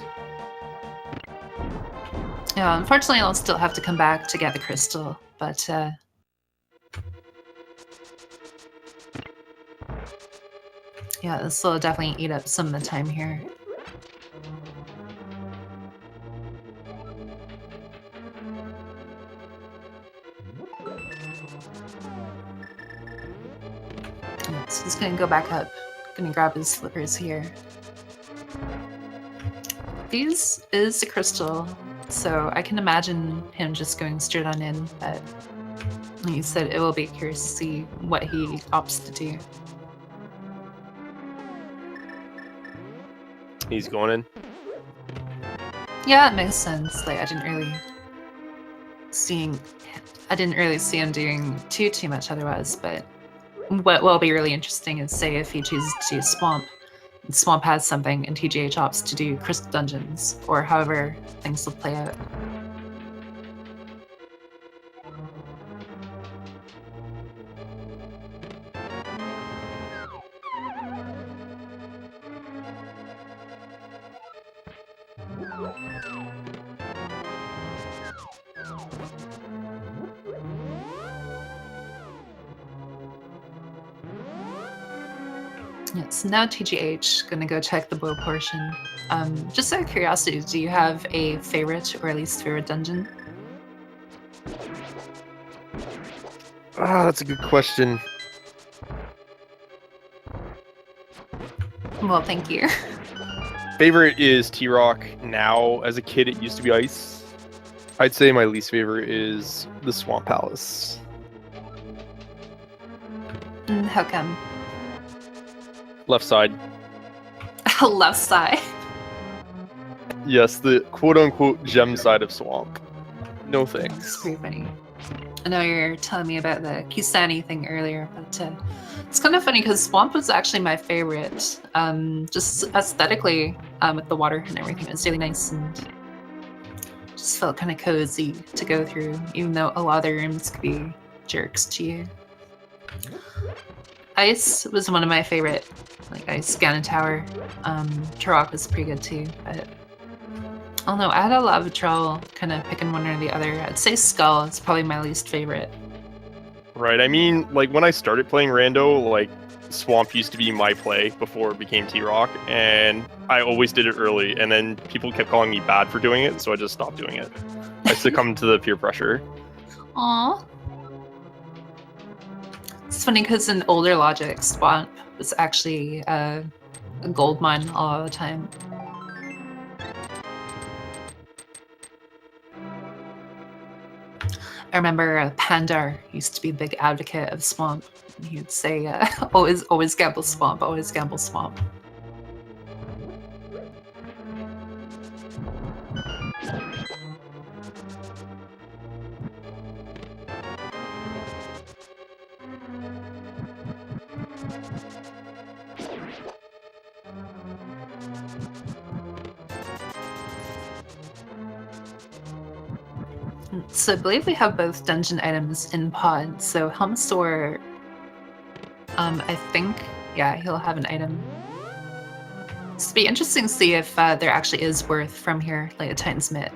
S1: Yeah, unfortunately, I'll still have to come back to get the crystal, but yeah, this will definitely eat up some of the time here. So he's gonna go back up, gonna grab his slippers here. These is the crystal, so I can imagine him just going straight on in, but like you said, it will be curious to see what he opts to do.
S2: He's going in.
S1: Yeah, it makes sense. Like I didn't really see him doing too much otherwise, but what will be really interesting is, say, if he chooses to do Swamp, and Swamp has something, and TGH opts to do Crystal Dungeons, or however things will play out. Yeah, so now TGH gonna go check the bow portion. Just out of curiosity, do you have a favorite or least favorite dungeon?
S2: That's a good question.
S1: Well, thank you.
S2: Favorite is T-Rock. Now, as a kid, it used to be Ice. I'd say my least favorite is the Swamp Palace.
S1: How come?
S2: Left side.
S1: Left side.
S2: Yes, the quote-unquote gem side of Swamp. No
S1: That's
S2: thanks.
S1: pretty funny. I know you were telling me about the Kisani thing earlier, but it's kind of funny because Swamp was actually my favorite. Just aesthetically, with the water and everything, it was really nice and just felt kind of cozy to go through, even though a lot of the rooms could be jerks to you. Ice was one of my favorite, like Ice Ganon Tower. Turok was pretty good too, but I don't know, I had a lot of trouble kind of picking one or the other. I'd say Skull is probably my least favorite.
S2: Right. I mean, like when I started playing Rando, like Swamp used to be my play before it became T-Rock, and I always did it early, and then people kept calling me bad for doing it, so I just stopped doing it. I succumbed to the peer pressure.
S1: Aw. It's funny because in older Logic, Swamp was actually a gold mine all the time. I remember Pandar used to be a big advocate of Swamp. He would say, always gamble Swamp, always gamble Swamp. So I believe we have both dungeon items in pod. So Helmstor, I think, yeah, he'll have an item. So it'll be interesting to see if there actually is worth from here, like a Titan's Mitt.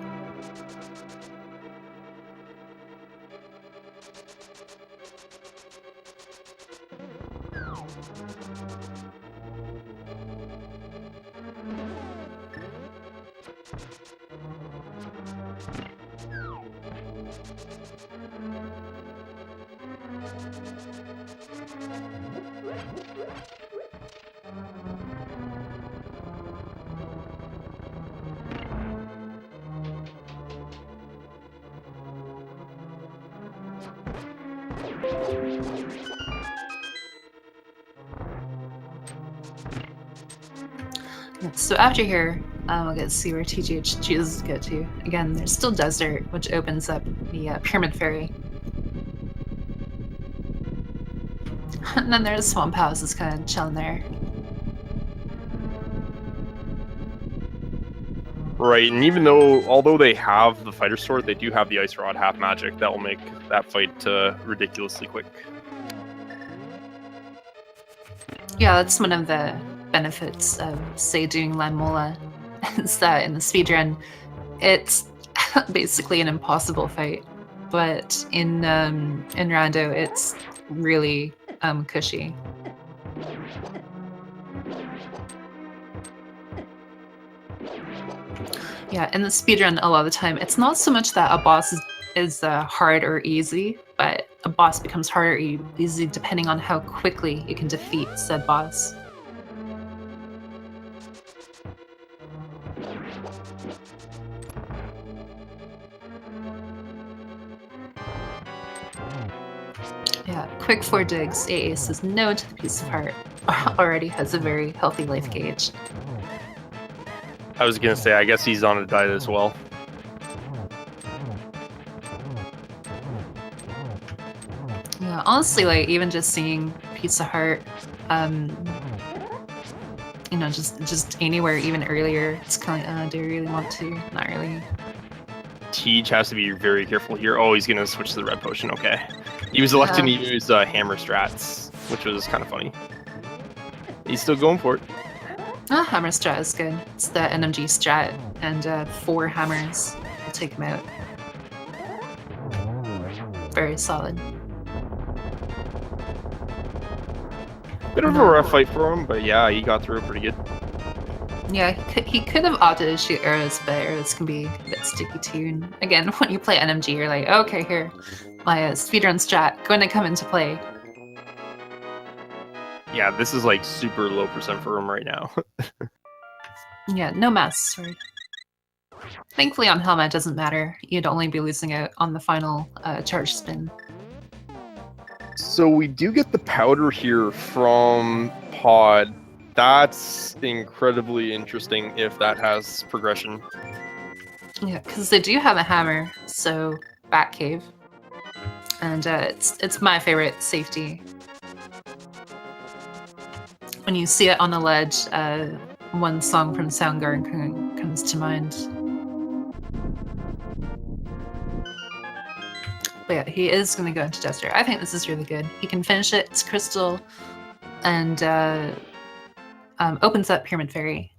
S1: So after here, we'll get to see where TGH chooses to go to. Again, there's still desert, which opens up the Pyramid Ferry. And then there's Swamp House, is kind of chilling there.
S2: Right, and even although they have the fighter sword, they do have the ice rod half magic that will make that fight ridiculously quick.
S1: Yeah, that's one of the benefits of, say, doing Lanmola, is that in the speedrun, it's basically an impossible fight. But in Rando, it's really cushy. Yeah, in the speedrun, a lot of the time, it's not so much that a boss is hard or easy, but a boss becomes hard or easy depending on how quickly you can defeat said boss. Yeah, quick 4 digs. AA says no to the piece of heart. Already has a very healthy life gauge.
S2: I was gonna say, I guess he's on a diet as well.
S1: Yeah, honestly, like even just seeing Piece of Heart, you know, just anywhere even earlier, it's kind of like, do I really want to? Not really.
S2: Teach has to be very careful here. Oh, he's gonna switch to the red potion. Okay, he was electing to use hammer strats, which was kind of funny. He's still going for it.
S1: Hammer strat is good. It's the NMG strat, and 4 hammers will take him out. Very solid.
S2: Bit of a rough fight for him, but yeah, he got through it pretty good.
S1: Yeah, he could have opted to shoot arrows, but arrows can be a bit sticky too. And again, when you play NMG, you're like, okay, here, my speedrun strat going to come into play.
S2: Yeah, this is like super low percent for him right now.
S1: Yeah, no Master Sword. Thankfully on Helmet it doesn't matter. You'd only be losing out on the final charge spin.
S2: So we do get the powder here from Pod. That's incredibly interesting if that has progression.
S1: Yeah, because they do have a hammer, so Batcave. And it's my favorite safety. When you see it on a ledge, one song from Soundgarden comes to mind. But yeah, he is going to go into Desert. I think this is really good. He can finish it, it's crystal, and opens up Pyramid Ferry.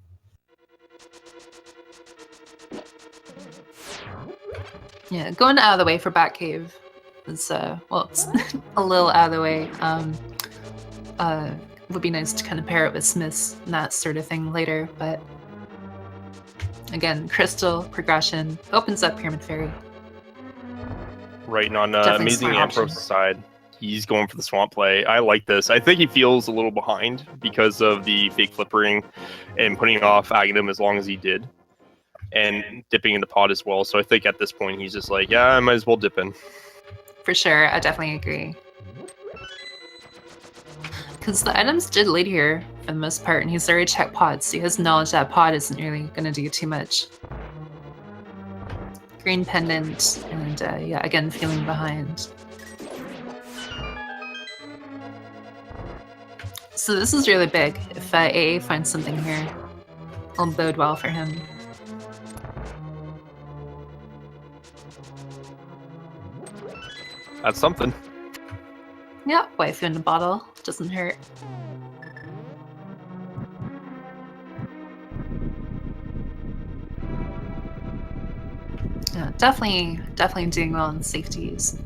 S1: Yeah, going out of the way for Batcave It's well, it's a little out of the way. Would be nice to kind of pair it with Smiths and that sort of thing later, but again, crystal progression opens up Pyramid Fairy.
S2: Right, and on
S1: Definitely smart option.
S2: AmazingAmpharos' side, he's going for the swamp play. I like this. I think he feels a little behind because of the fake flippering and putting off Aghanim as long as he did, and dipping in the pot as well. So I think at this point he's just like, yeah, I might as well dip in.
S1: For sure, I definitely agree. Because the items did lead here for the most part, and he's already checked pods, so he has knowledge that pod isn't really going to do too much. Green pendant, and yeah, again, feeling behind. So this is really big. If AA finds something here, it'll bode well for him.
S2: That's something.
S1: Yeah, waifu in a bottle. Doesn't hurt. Yeah, definitely doing well in safeties.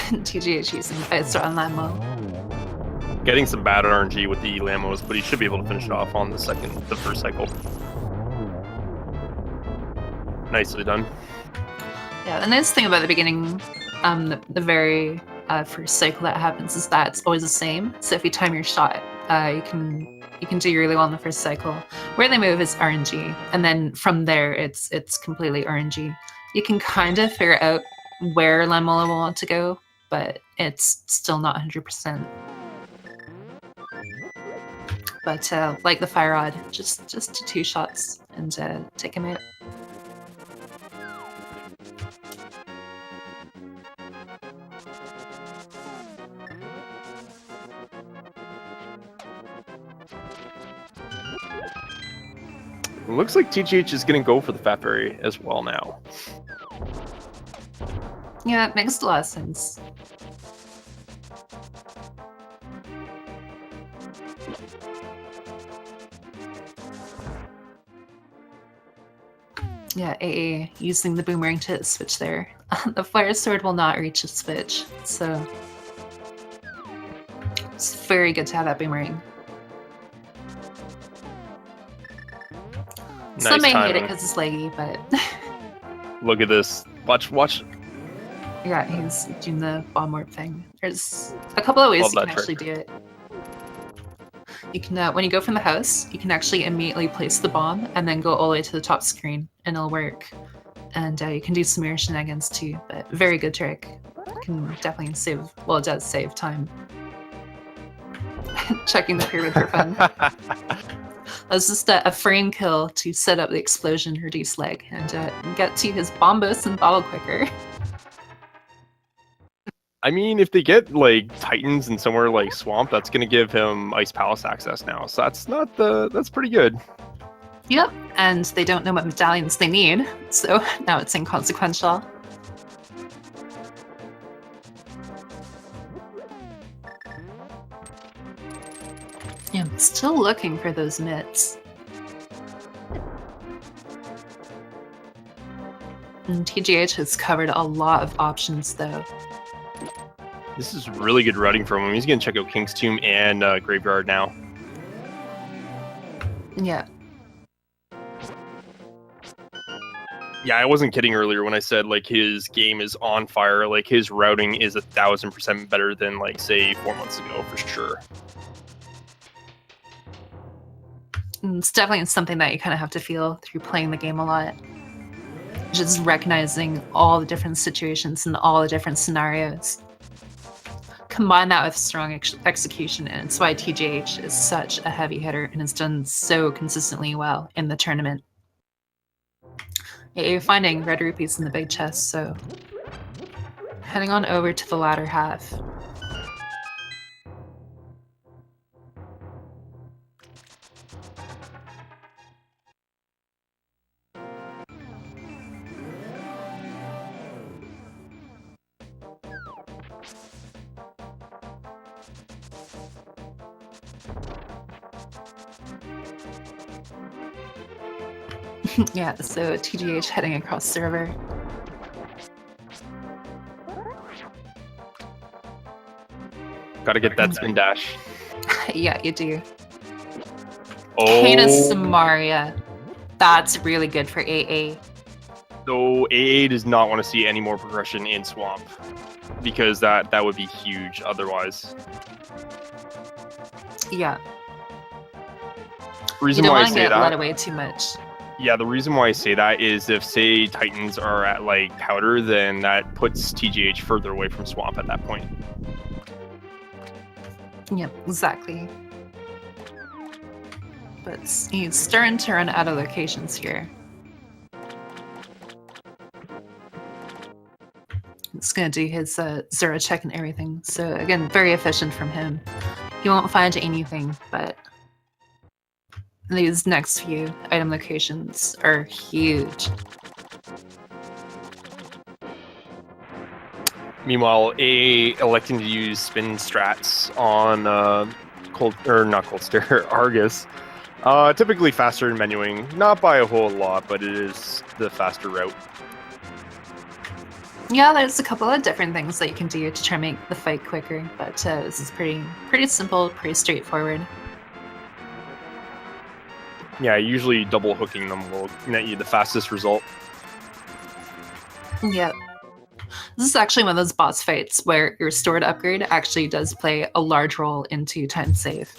S1: TGH using Fightstar on Lamo.
S2: Getting some bad RNG with the Lamos, but he should be able to finish it off on the first cycle. Nicely done.
S1: Yeah, the nice thing about the beginning, the very first cycle that happens is that it's always the same. So if you time your shot, you can do really well in the first cycle. Where they move is RNG, and then from there it's completely RNG. You can kind of figure out where Lamola will want to go, but it's still not 100%. But like the Fire Rod, just 2 shots and take him out.
S2: It looks like TGH is going to go for the Fat Fairy as well now.
S1: Yeah, it makes a lot of sense. Yeah, AA using the boomerang to switch there. The Fire Sword will not reach a switch, so it's very good to have that boomerang. Some may hate it because it's leggy, but
S2: look at this. Watch.
S1: Yeah, he's doing the bomb warp thing. There's a couple of ways you can actually do it. You can, when you go from the house, you can actually immediately place the bomb and then go all the way to the top screen, and it'll work. And you can do some mirror shenanigans too, but very good trick. Can definitely save, well, it does save time. Checking the pyramid for fun. That was just a frame kill to set up the explosion, reduce lag, and get to his bombos and bottle quicker.
S2: I mean, if they get like Titans and somewhere like Swamp, that's going to give him Ice Palace access now. So that's pretty good.
S1: Yep, and they don't know what medallions they need, so now it's inconsequential. Yeah, I'm still looking for those mitts. And TGH has covered a lot of options though.
S2: This is really good routing from him. He's going to check out King's Tomb and Graveyard now.
S1: Yeah.
S2: Yeah, I wasn't kidding earlier when I said like his game is on fire. Like his routing is 1,000% better than like say 4 months ago for sure.
S1: It's definitely something that you kind of have to feel through playing the game a lot. Just recognizing all the different situations and all the different scenarios. Combine that with strong execution, and it's why TGH is such a heavy hitter and has done so consistently well in the tournament. Yeah, you're finding red rupees in the big chest, so heading on over to the latter half. Yeah, so TGH heading across server.
S2: Gotta get that spin dash.
S1: Yeah, you do.
S2: Oh,
S1: Canis Samaria. That's really good for AA.
S2: so AA does not want to see any more progression in Swamp, because that would be huge otherwise.
S1: Yeah.
S2: Reason
S1: You don't
S2: why I
S1: want to
S2: say
S1: get led
S2: that,
S1: away too much.
S2: yeah, the reason why I say that is if, say, Titans are at, like, Powder, then that puts TGH further away from Swamp at that point.
S1: Yep, exactly. But he's starting to run out of locations here. He's gonna do his zero check and everything. So again, very efficient from him. He won't find anything, but these next few item locations are huge.
S2: Meanwhile, AA electing to use spin strats on Argus. Typically faster in menuing, not by a whole lot, but it is the faster route.
S1: Yeah, there's a couple of different things that you can do to try and make the fight quicker, but this is pretty simple, pretty straightforward.
S2: Yeah, usually double hooking them will net you the fastest result.
S1: Yep. This is actually one of those boss fights where your stored upgrade actually does play a large role into time save.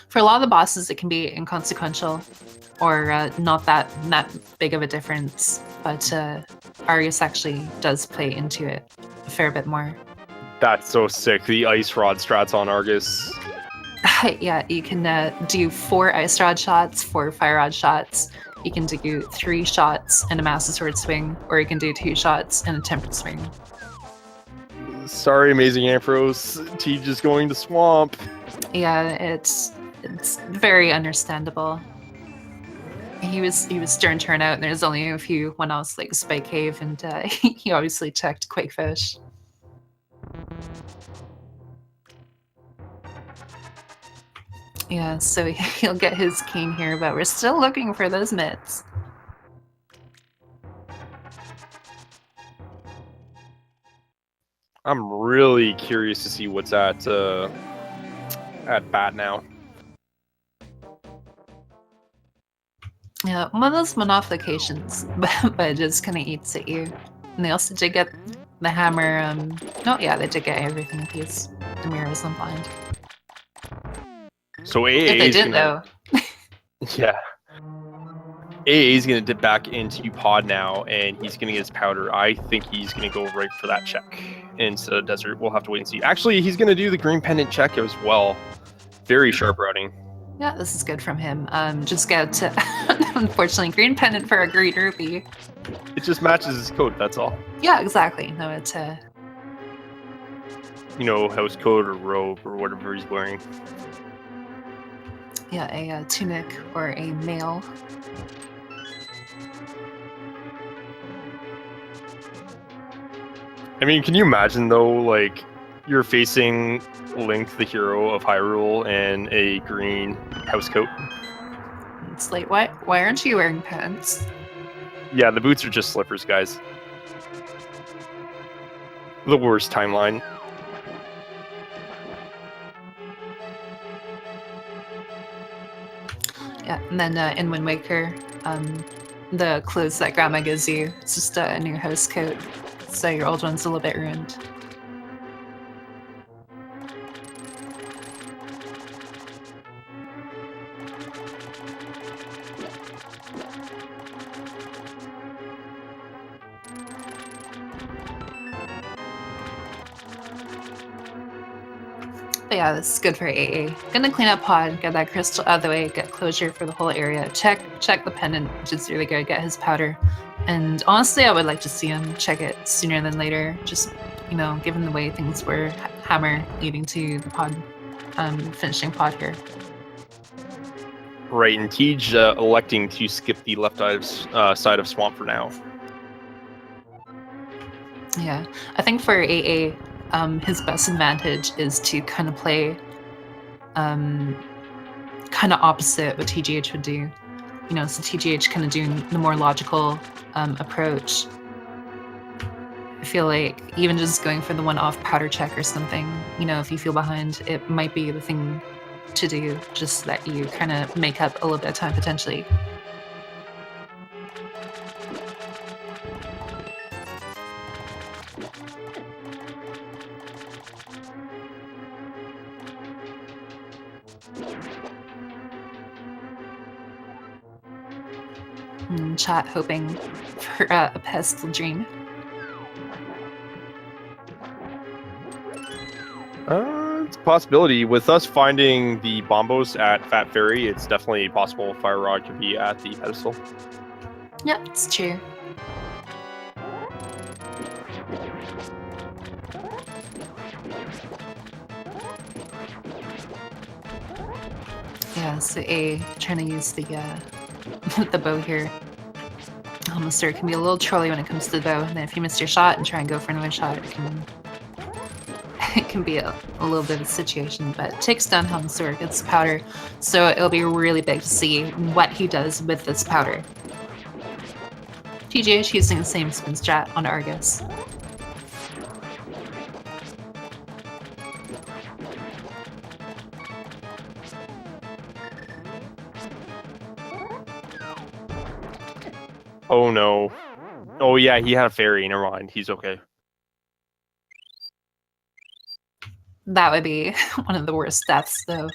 S1: For a lot of the bosses, it can be inconsequential or not that big of a difference, but Argus actually does play into it a fair bit more.
S2: That's so sick. The ice rod strats on Argus.
S1: Yeah, you can do 4 ice rod shots, 4 fire rod shots. You can do 3 shots and a massive sword swing, or you can do 2 shots and a tempered swing.
S2: Sorry, AmazingAmpharos. T just going to Swamp.
S1: Yeah, it's very understandable. He was during turnout, and there's only a few when else like Spike Cave, and he obviously checked Quakefish. Yeah, so he'll get his king here, but we're still looking for those mitts.
S2: I'm really curious to see what's at bat now.
S1: Yeah, one of those one-off locations, but it just kind of eats at you. And they also did get the hammer. No, yeah, they did get everything in piece. The mirrors and blind.
S2: So AA
S1: If they didn't,
S2: though. Yeah. AA is going to dip back into pod now, and he's going to get his powder. I think he's going to go right for that check instead of desert. We'll have to wait and see. Actually, he's going to do the green pendant check as well. Very sharp routing.
S1: Yeah, this is good from him. Just get to, unfortunately, green pendant for a green rupee.
S2: It just matches his coat, that's all.
S1: Yeah, exactly. No, it's
S2: you know, house coat or robe or whatever he's wearing.
S1: Yeah, a tunic or a mail.
S2: I mean, can you imagine though, like, you're facing Link, the hero of Hyrule, and a green house coat?
S1: It's like, why aren't you wearing pants?
S2: Yeah, the boots are just slippers, guys. The worst timeline.
S1: Yeah, and then in Wind Waker, the clothes that Grandma gives you, it's just a new house coat, so your old one's a little bit ruined. But yeah, this is good for AA. Gonna clean up pod, get that crystal out of the way, get closure for the whole area, check the pendant, which is really good, get his powder. And honestly, I would like to see him check it sooner than later, just, you know, given the way things were, hammer leading to the pod, finishing pod here.
S2: Right, and Tej electing to skip the left side of Swamp for now.
S1: Yeah, I think for AA, his best advantage is to kind of play kind of opposite what TGH would do. You know, so TGH kind of doing the more logical approach. I feel like even just going for the one-off powder check or something, you know, if you feel behind, it might be the thing to do, just so that you kind of make up a little bit of time potentially. And chat hoping for a pestle dream.
S2: It's a possibility. With us finding the bombos at Fat Fairy, it's definitely possible Fire Rod could be at the pedestal.
S1: Yep, it's true. Yeah, so A, trying to use the the bow here. Almost can be a little trolly when it comes to the bow, and then if you miss your shot and try and go for another shot, it can be a little bit of a situation, but it takes down Helmsor, gets powder, so it'll be really big to see what he does with this powder. TGH using the same spin strat on Argus.
S2: Oh no. Oh yeah, he had a fairy, never mind, he's okay.
S1: That would be one of the worst deaths, though.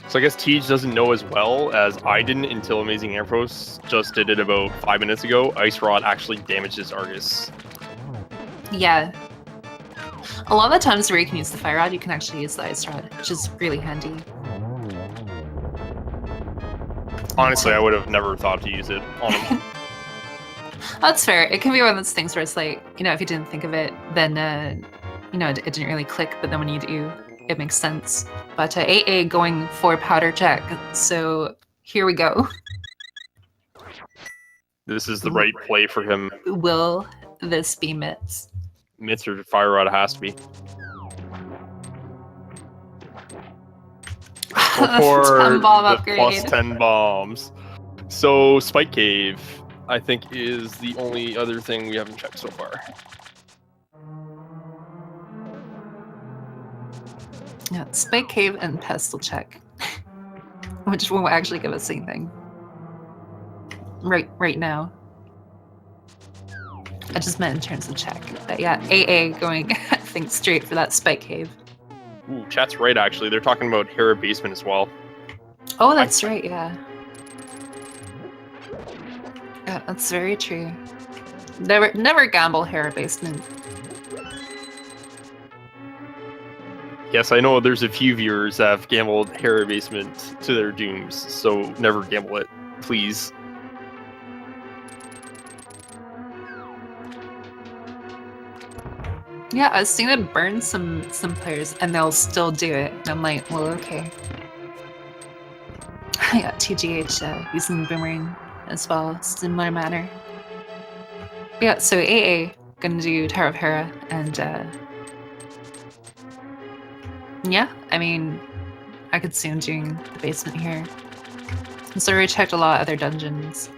S2: So I guess Tej doesn't know as well as I didn't until AmazingAmpharos just did it about 5 minutes ago. Ice Rod actually damages Argus.
S1: Yeah. A lot of the times where you can use the Fire Rod, you can actually use the Ice Rod, which is really handy.
S2: Honestly, I would have never thought to use it on him.
S1: That's fair. It can be one of those things where it's like, you know, if you didn't think of it, then, you know, it didn't really click, but then when you do, it makes sense. But AA going for powder check, so here we go.
S2: This is the right play for him.
S1: Will this be Mitts?
S2: Mitts or Fire Rod has to be. For
S1: 10 bomb
S2: the
S1: upgrade.
S2: plus 10 bombs. So Spike Cave, I think, is the only other thing we haven't checked so far.
S1: Yeah, Spike Cave and Pestle check, which won't actually give us anything. Right now. I just meant in terms of check. But yeah, AA going, I think, straight for that Spike Cave.
S2: Ooh, chat's right, actually. They're talking about Hera Basement as well.
S1: Oh, that's right, yeah. Yeah, that's very true. Never gamble Hera Basement.
S2: Yes, I know there's a few viewers that have gambled Hera Basement to their dooms, so never gamble it, please.
S1: Yeah, I've seen it burn some players, and they'll still do it. And I'm like, well, okay. I got TGH using the boomerang as well, similar manner. Yeah, so AA gonna do Tower of Hera, and yeah, I mean, I could see him doing the basement here. So we checked a lot of other dungeons.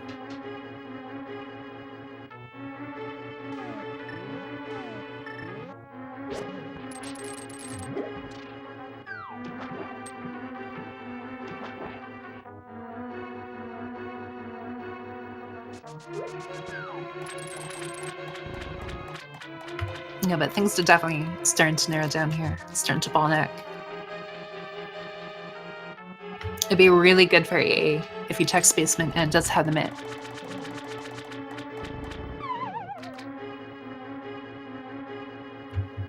S1: Yeah, but things are definitely starting to narrow down here. Starting to bottleneck. It'd be really good for AA if you check basement and it does have the mitt.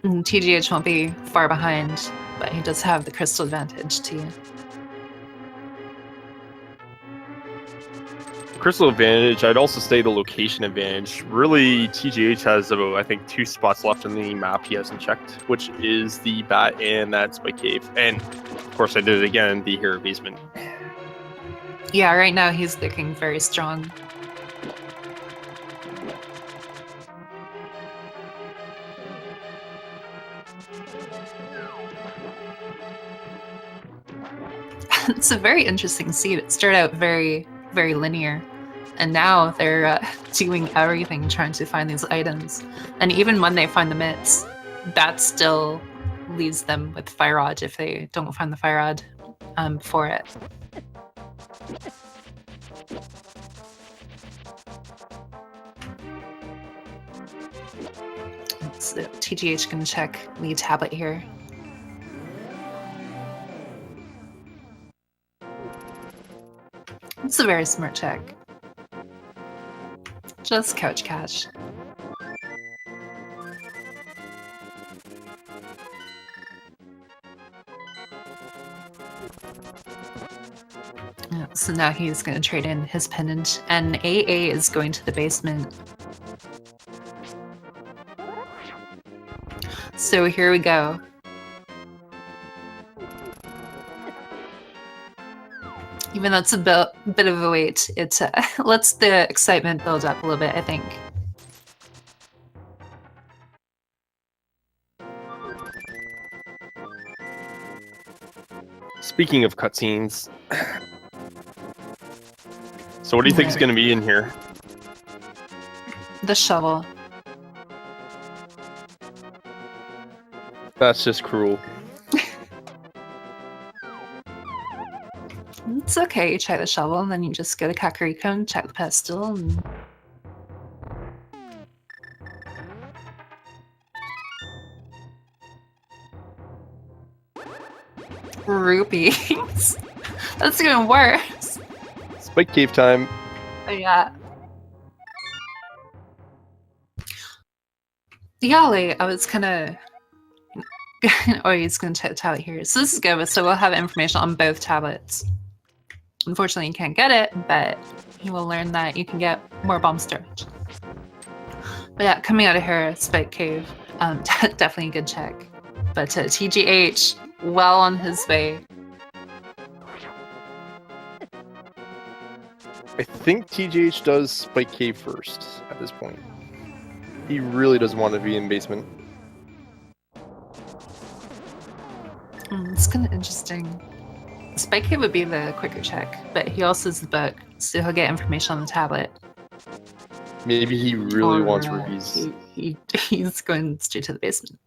S1: And TGH won't be far behind, but he does have the crystal advantage too.
S2: Crystal advantage, I'd also say the location advantage. Really, TGH has about, I think, 2 spots left in the map he hasn't checked, which is the Bat and that Spike Cave. And, of course, I did it again, the Hero Basement.
S1: Yeah, right now he's looking very strong. It's a very interesting seed. It started out very, very linear, and now they're doing everything trying to find these items. And even when they find the mitts, that still leaves them with fire rod if they don't find the fire rod for it. So TGH gonna check lead tablet here. It's a very smart check. Just couch cash. So now he's going to trade in his pendant, and AA is going to the basement. So here we go. Even though it's a bit of a wait, it lets the excitement build up a little bit, I think.
S2: Speaking of cutscenes, so what do you think is going to be in here?
S1: The shovel.
S2: That's just cruel.
S1: It's okay, you check the shovel, and then you just go to Kakariko and check the pestle, and... Rupees. That's even worse.
S2: Spike cave time.
S1: Oh, yeah. Golly, I was kind of... oh, he's going to check the tablet here. So this is good, so we'll have information on both tablets. Unfortunately, you can't get it, but you will learn that you can get more bomb storage. But yeah, coming out of here, Spike Cave, definitely a good check. But TGH, well on his way.
S2: I think TGH does Spike Cave first at this point. He really doesn't want to be in basement.
S1: It's kind of interesting. Spike Cave would be the quicker check, but he also has the book, so he'll get information on the tablet.
S2: Maybe he really wants rupees.
S1: He's going straight to the basement.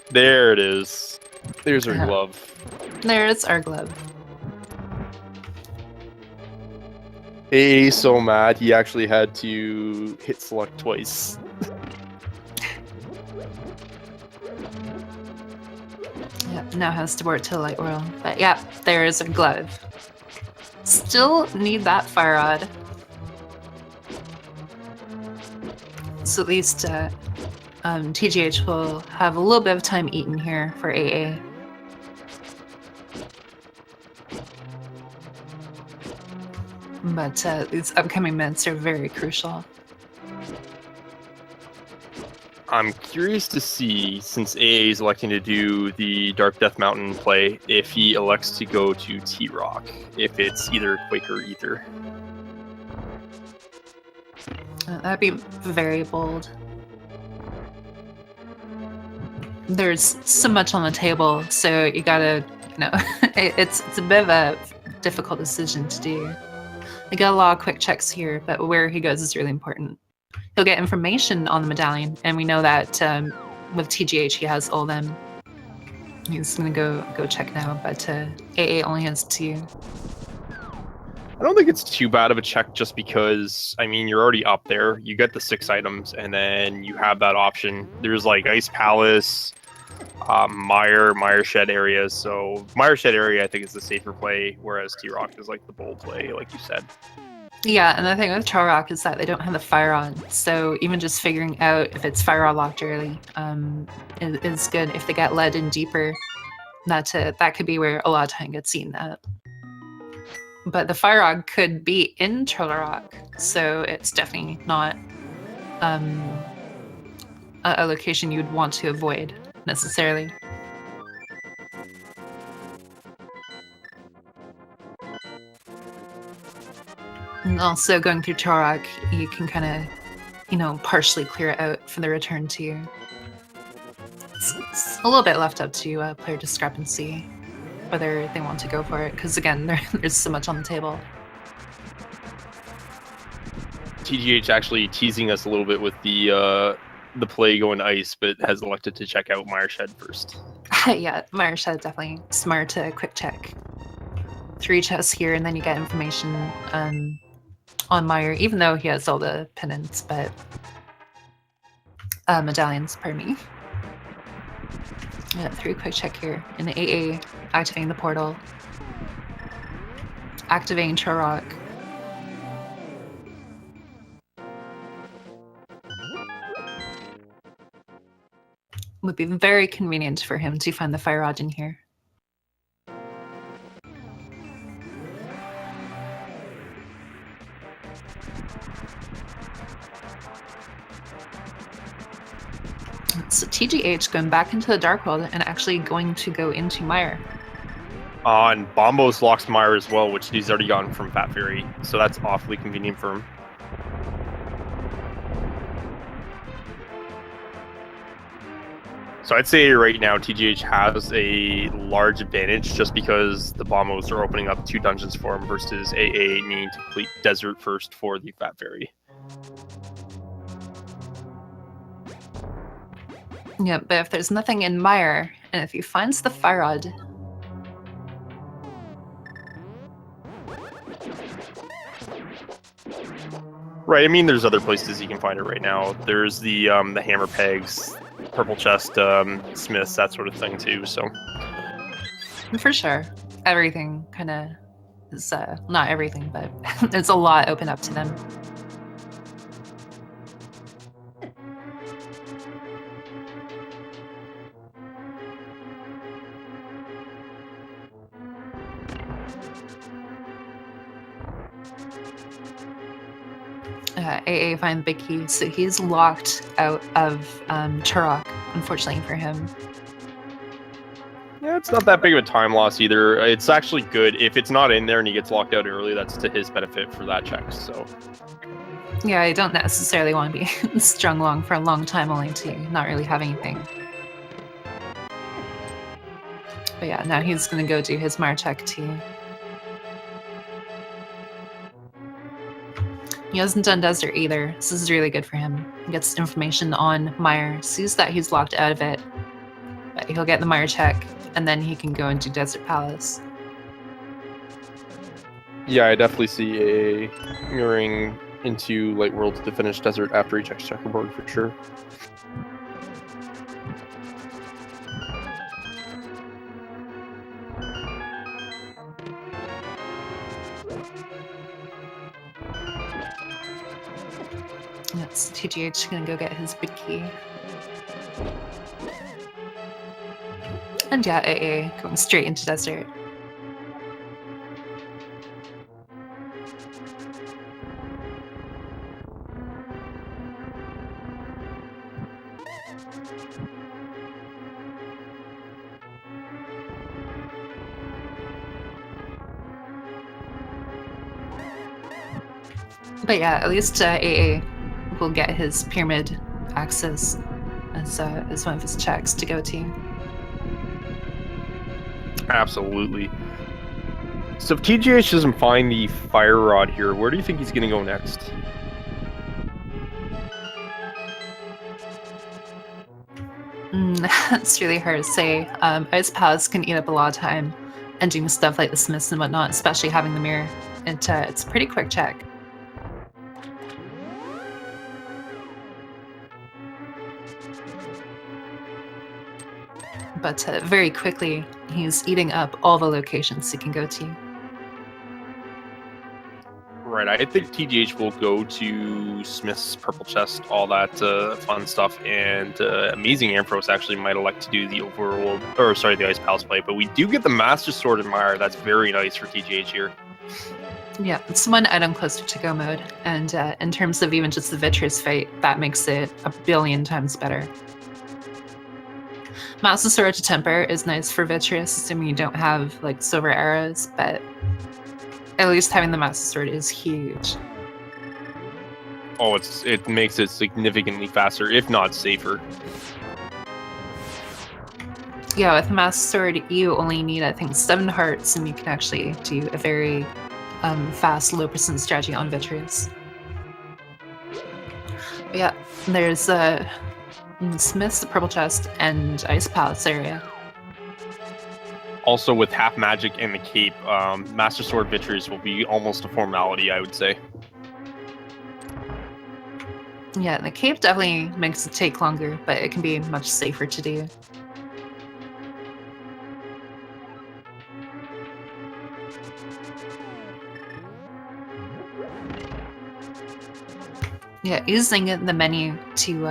S2: There it is. There's our glove.
S1: There's our glove.
S2: AA's so mad he actually had to hit select twice.
S1: Yep, now has to work to the light world. But yeah, there's a glove. Still need that fire rod. So at least TGH will have a little bit of time eaten here for AA. But these upcoming minutes are very crucial.
S2: I'm curious to see, since AA is electing to do the Dark Death Mountain play, if he elects to go to T-Rock, if it's either Quake or Ether.
S1: That'd be very bold. There's so much on the table, so you gotta, it's a bit of a difficult decision to do. I got a lot of quick checks here, but where he goes is really important. He'll get information on the medallion, and we know that with TGH he has all them. He's gonna go check now, but AA only has 2.
S2: I don't think it's too bad of a check just because, I mean, you're already up there. You get the 6 items, and then you have that option. There's like Ice Palace, Mire Shed areas. So Mire Shed area I think is the safer play, whereas T-Rock is like the bold play, like you said.
S1: Yeah, and the thing with T-Rock is that they don't have the fire on, so even just figuring out if it's fire locked early is good. If they get led in deeper, that could be where a lot of time gets eaten up. But the fire rod could be in Turtle Rock, so it's definitely not a location you'd want to avoid necessarily. And also going through Turtle Rock, you can kind of, partially clear it out for the return to you. a little bit left up to player discrepancy, whether they want to go for it, because again, there's so much on the table.
S2: TGH actually teasing us a little bit with the play going to ice, but has elected to check out Mireshed first.
S1: Yeah, Mireshed definitely smart to quick check. 3 chests here, and then you get information on Mire, even though he has all the pennants, but medallions, pardon me. Yeah, 3 quick check here in the AA, activating the portal, activating Turok. Would be very convenient for him to find the fire rod in here. So TGH going back into the Dark World and actually going to go into Mire.
S2: And Bombos locks Mire as well, which he's already gotten from Fat Fury, so that's awfully convenient for him. So I'd say right now TGH has a large advantage just because the Bombos are opening up 2 dungeons for him versus AA needing to complete Desert first for the Fat Fairy.
S1: Yeah, but if there's nothing in Mire, and if he finds the fire rod,
S2: right, I mean, there's other places he can find it right now. There's the hammer pegs, purple chest, smiths, that sort of thing too. So
S1: for sure, everything kind of is not everything, but there's a lot open up to them. AA find the big key, so he's locked out of Turok, unfortunately for him.
S2: yeah, it's not that big of a time loss either. It's actually good if it's not in there and he gets locked out early. That's to his benefit for that check. So
S1: yeah, I don't necessarily want to be strung along for a long time only to not really have anything. But yeah, now he's gonna go do his Mire check too. He hasn't done Desert either. This is really good for him. He gets information on Mire, sees that he's locked out of it, but he'll get the Mire check, and then he can go into Desert Palace.
S2: yeah, I definitely see AA mirroring into Light World to finish Desert after he checks checkerboard for sure.
S1: That's TGH gonna go get his big key. And yeah, AA going straight into Desert. But yeah, at least AA will get his pyramid access as one of his checks to go to.
S2: Absolutely. So if TGH doesn't find the fire rod here, where do you think he's going to go next?
S1: It's really hard to say. Ice Palace can eat up a lot of time and doing stuff like the Smiths and whatnot, especially having the mirror. It's a pretty quick check. But very quickly, he's eating up all the locations he can go to.
S2: Right, I think TGH will go to Smith's Purple Chest, all that fun stuff, and AmazingAmpharos actually might elect to do the overworld, or sorry, the Ice Palace play. But we do get the Master Sword in Mire. That's very nice for TGH here.
S1: Yeah, it's one item closer to go mode, and in terms of even just the Vitreous fight, that makes it a billion times better. Master Sword to Temper is nice for Vitreous, assuming you don't have like silver arrows, but at least having the Master Sword is huge.
S2: Oh, it makes it significantly faster, if not safer.
S1: Yeah, with Master Sword, you only need, I think, 7 hearts, and you can actually do a very fast, low% strategy on Vitreous. But yeah, there's Smith's, the Purple Chest, and Ice Palace area.
S2: Also, with half magic and the cape, Master Sword Vitreous will be almost a formality, I would say.
S1: Yeah, the cape definitely makes it take longer, but it can be much safer to do. Yeah, using the menu to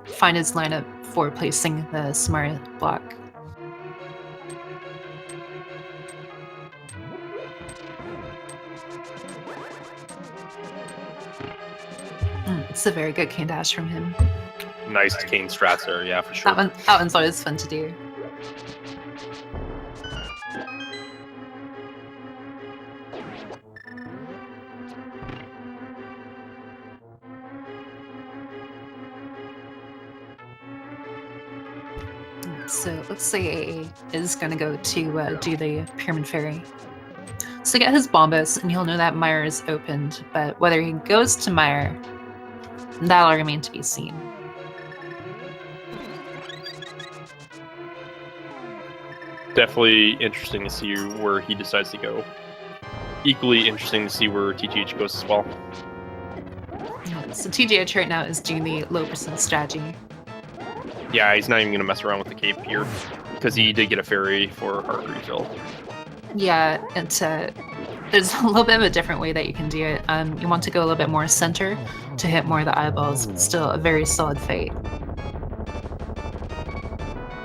S1: find his lineup for placing the smart block. It's a very good cane dash from him.
S2: Nice cane strats there, yeah, for sure.
S1: That one's always fun to do. So it looks like AA is going to go to do the Pyramid Fairy. So get his Bombos, and he'll know that Mire is opened, but whether he goes to Mire, that'll remain to be seen.
S2: Definitely interesting to see where he decides to go. Equally interesting to see where TGH goes as well.
S1: Yeah, so TGH right now is doing the low% strategy.
S2: Yeah, he's not even going to mess around with the cape here, because he did get a fairy for heart refill.
S1: Yeah, there's a little bit of a different way that you can do it. You want to go a little bit more center to hit more of the eyeballs, but still a very solid fight.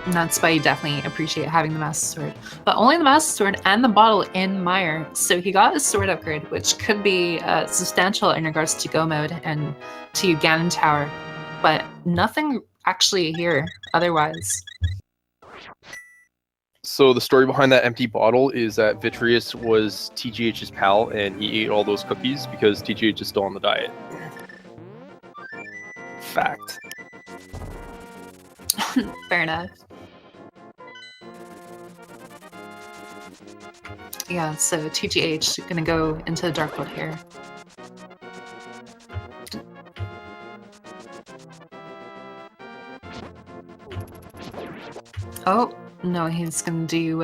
S1: And that's why you definitely appreciate having the Master Sword. But only the Master Sword and the bottle in Mire. So he got a sword upgrade, which could be substantial in regards to Go Mode and to Ganon Tower. But nothing actually here otherwise.
S2: So the story behind that empty bottle is that Vitreous was TGH's pal, and he ate all those cookies because TGH is still on the diet. Fact.
S1: Fair enough. Yeah, so TGH gonna go into the Dark World here. Oh, no, he's gonna do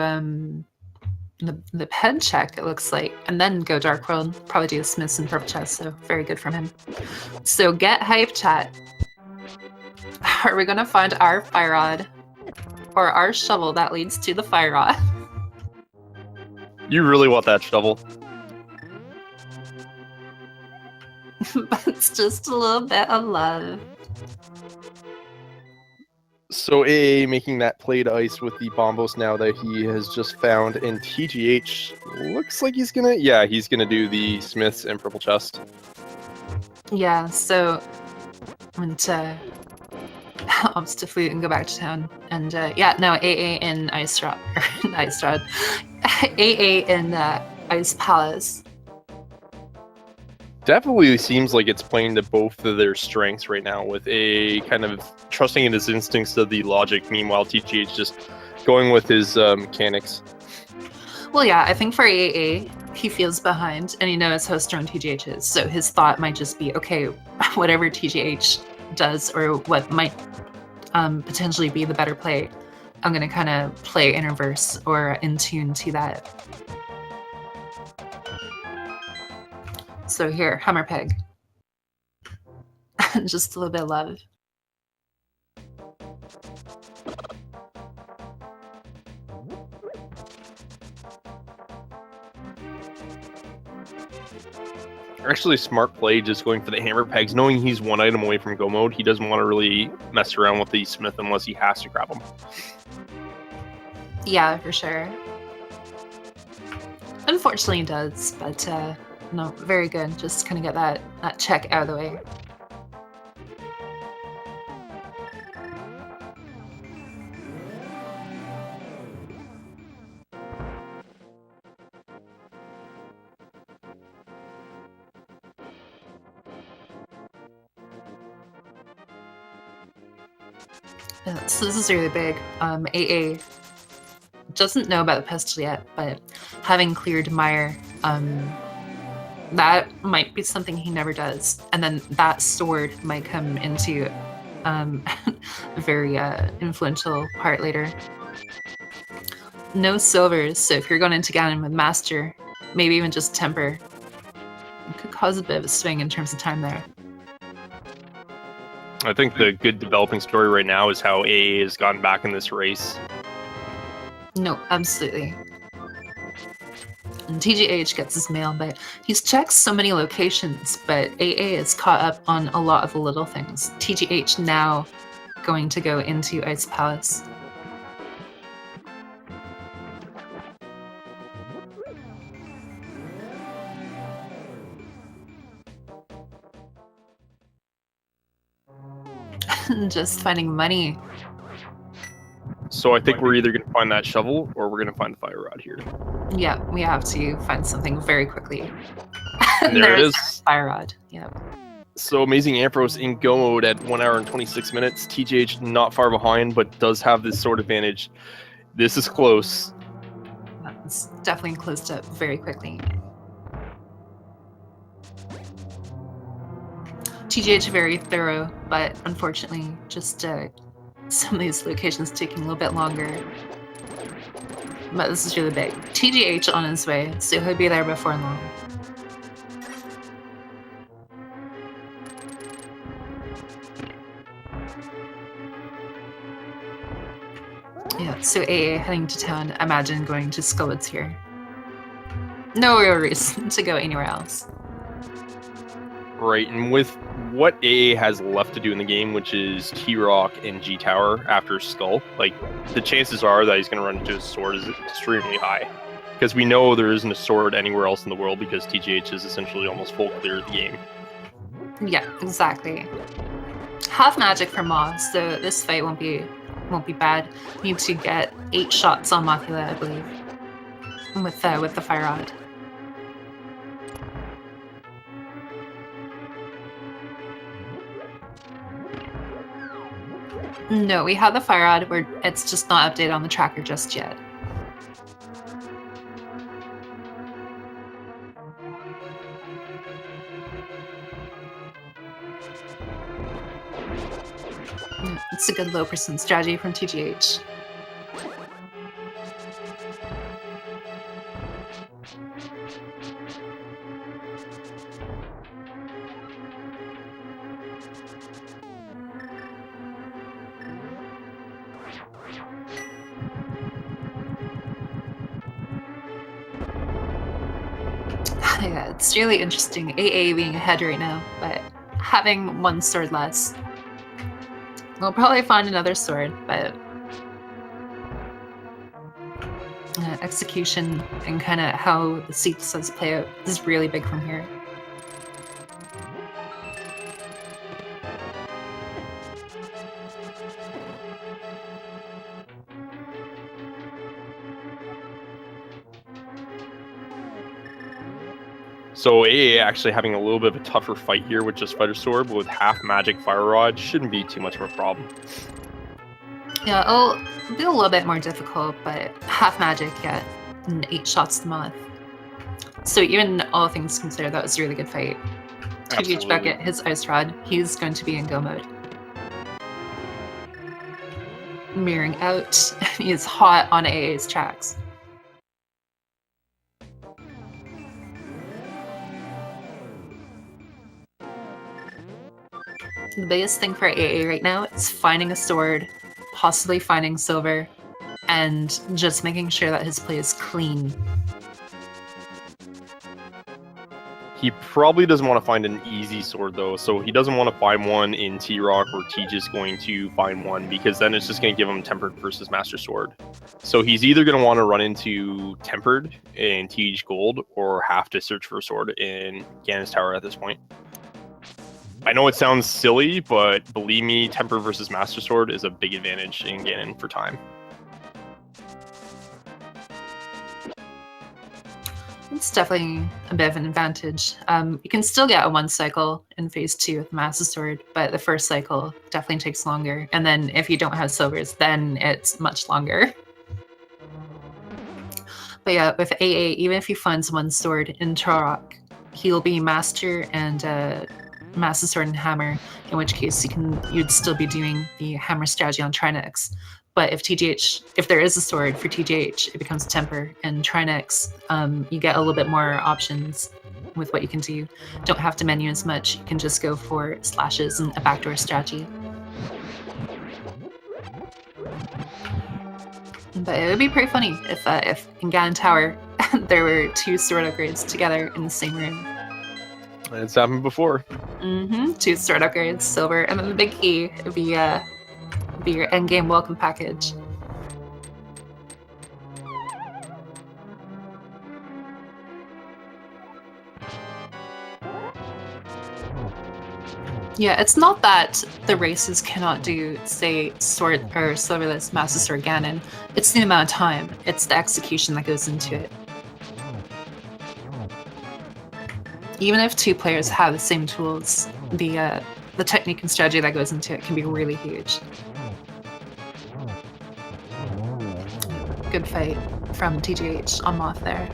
S1: the head check, it looks like, and then go Dark World. Probably do Smiths and Purple Chest, so very good from him. So get hype, chat. Are we gonna find our fire rod or our shovel that leads to the fire rod?
S2: You really want that shovel?
S1: But it's just a little bit of love.
S2: So AA making that play to ice with the bombos now that he has just found, and TGH looks like he's gonna do the Smiths and Purple Chest.
S1: Yeah, so I'm to flute and go back to town. And yeah, no, AA in Ice Rod, Ice Rod, AA in Ice Palace.
S2: Definitely seems like it's playing to both of their strengths right now, with a kind of trusting in his instincts of the logic, meanwhile TGH just going with his mechanics.
S1: Well, yeah, I think for AA, he feels behind and he knows how strong TGH is, so his thought might just be, okay, whatever TGH does or what might potentially be the better play, I'm going to kind of play in reverse or in tune to that. So here, Hammer Peg. Just a little bit of love.
S2: Actually, smart play just going for the hammer pegs, knowing he's one item away from go mode. He doesn't want to really mess around with the Smith unless he has to grab him.
S1: Yeah, for sure. Unfortunately, it does, but no, very good. Just kind of get that check out of the way. So this is really big. AA doesn't know about the pistol yet, but having cleared Meyer, that might be something he never does. And then that sword might come into a very influential part later. No silvers, so if you're going into Ganon with Master, maybe even just Temper, it could cause a bit of a swing in terms of time there.
S2: I think the good developing story right now is how AA has gotten back in this race.
S1: No, absolutely. And TGH gets his mail, but he's checked so many locations, but AA is caught up on a lot of the little things. TGH now going to go into Ice Palace. Just finding money.
S2: So I think we're either going to find that shovel or we're going to find the fire rod here.
S1: Yeah, we have to find something very quickly.
S2: And there it is.
S1: Fire rod. Yeah.
S2: So AmazingAmpharos in go mode at 1 hour and 26 minutes. TGH not far behind, but does have this sword advantage. This is close.
S1: It's definitely closed up very quickly. TGH very thorough, but unfortunately, just some of these locations taking a little bit longer. But this is really big. TGH on his way, so he'll be there before long. Yeah, so AA heading to town. Imagine going to Skullwoods here. No real reason to go anywhere else.
S2: Right, and with what AA has left to do in the game, which is T-Rock and G-Tower after Skull, like, the chances are that he's going to run into a sword is extremely high. Because we know there isn't a sword anywhere else in the world because TGH is essentially almost full clear of the game.
S1: Yeah, exactly. Half magic for Moss, so this fight won't be bad. Need to get 8 shots on Makula, I believe, with the fire rod. No, we have the fire rod. It's just not updated on the tracker just yet. It's a good low percent strategy from TGH. Yeah, it's really interesting. AA being ahead right now, but having 1 sword less. We'll probably find another sword, but execution and kind of how the sequences play out is really big from here.
S2: So AA actually having a little bit of a tougher fight here with just Fighter Sword, but with half magic fire rod shouldn't be too much of a problem.
S1: Yeah, it'll be a little bit more difficult, but half magic, yeah, and 8 shots to Moth. So even all things considered, that was a really good fight. TGH Bucket, his Ice Rod, he's going to be in go mode. Mirroring out, he is hot on AA's tracks. The biggest thing for AA right now is finding a sword, possibly finding silver, and just making sure that his play is clean.
S2: He probably doesn't want to find an easy sword, though, so he doesn't want to find one in T-Rock or T just going to find one, because then it's just going to give him Tempered versus Master Sword. So he's either going to want to run into Tempered in TGH Gold, or have to search for a sword in Ganon's Tower at this point. I know it sounds silly, but believe me, Temper versus Master Sword is a big advantage in Ganon for time.
S1: It's definitely a bit of an advantage. You can still get a 1 cycle in phase 2 with the Master Sword, but the first cycle definitely takes longer. And then if you don't have silvers, then it's much longer. But yeah, with AA, even if he finds 1 sword in Turok, he'll be Master and Master Sword and Hammer, in which case you'd still be doing the Hammer strategy on Trinex. But if there is a sword for TGH, it becomes Temper, and Trinex, you get a little bit more options with what you can do. Don't have to menu as much. You can just go for slashes and a backdoor strategy. But it would be pretty funny if in Ganon Tower there were 2 sword upgrades together in the same room.
S2: It's happened before.
S1: 2 sword upgrades, silver, and then the big key would be your endgame welcome package. Yeah, it's not that the races cannot do, say, sword or silverless Master Sword Ganon. It's the amount of time. It's the execution that goes into it. Even if 2 players have the same tools, the technique and strategy that goes into it can be really huge. Good fight from TGH on Moth there.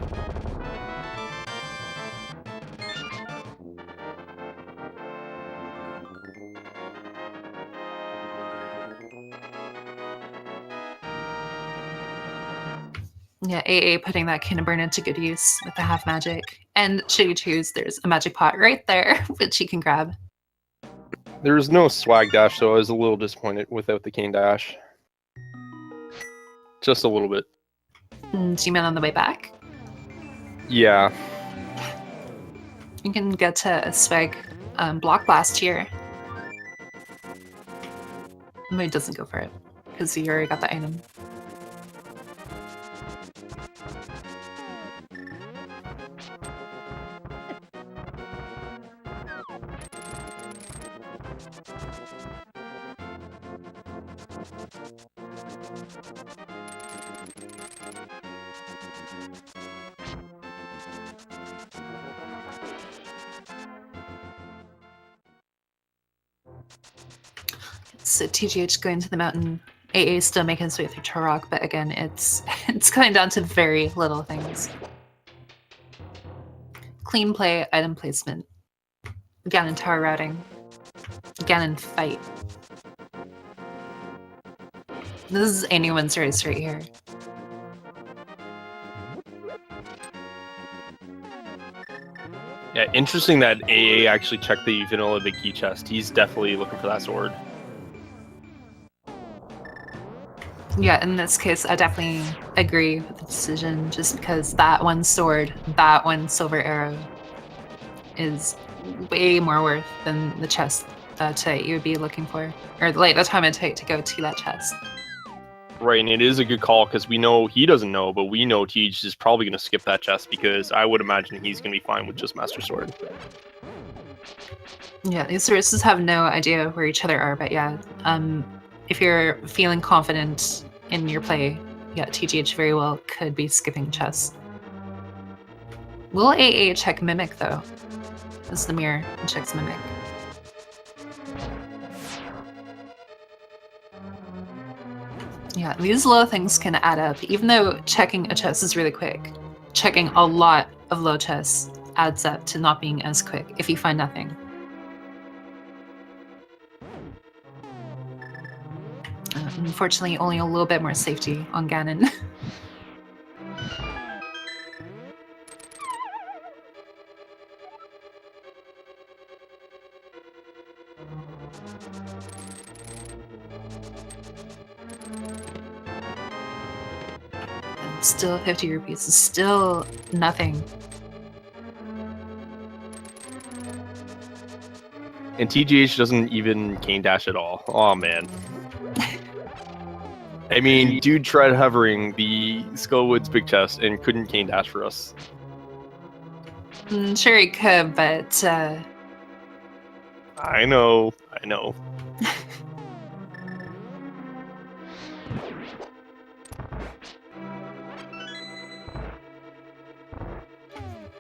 S1: Yeah, AA putting that King of Burn into good use with the half magic. And should you choose, there's a magic pot right there, which you can grab.
S2: There's no swag dash, so I was a little disappointed without the cane dash. Just a little bit.
S1: G-Man on the way back?
S2: Yeah.
S1: You can get to a swag block blast here. No, he doesn't go for it, because he already got the item. So TGH going to the mountain. AA is still making his way through Turok, but again, it's coming down to very little things. Clean play, item placement, Ganon tower routing, Ganon fight. This is anyone's race right here.
S2: Yeah, interesting that AA actually checked the vanilla big key chest. He's definitely looking for that sword.
S1: Yeah, in this case, I definitely agree with the decision, just because that 1 sword, that 1 silver arrow is way more worth than the chest that you would be looking for, or like the time it'd take to go to that chest.
S2: Right, and it is a good call because we know he doesn't know, but we know TGH is probably going to skip that chest because I would imagine he's going to be fine with just Master Sword.
S1: Yeah, these races have no idea where each other are, but yeah, if you're feeling confident in your play, yeah, TGH very well could be skipping chess. Will AA check Mimic, though? This is the mirror and checks Mimic. Yeah, these low things can add up. Even though checking a chest is really quick, checking a lot of low chests adds up to not being as quick if you find nothing. Unfortunately, only a little bit more safety on Ganon. Still 50 rupees is still nothing.
S2: And TGH doesn't even cane dash at all. Oh man. I mean, dude tried hovering the Skullwoods big chest and couldn't cane dash for us.
S1: Sure he could, but
S2: I know.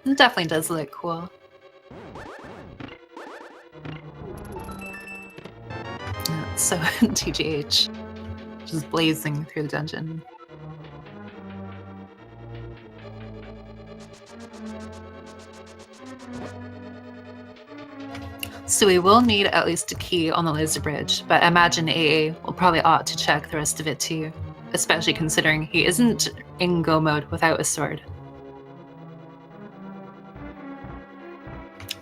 S1: It definitely does look cool. So TGH just blazing through the dungeon. So we will need at least a key on the laser bridge, but I imagine AA will probably ought to check the rest of it too, especially considering he isn't in go mode without a sword.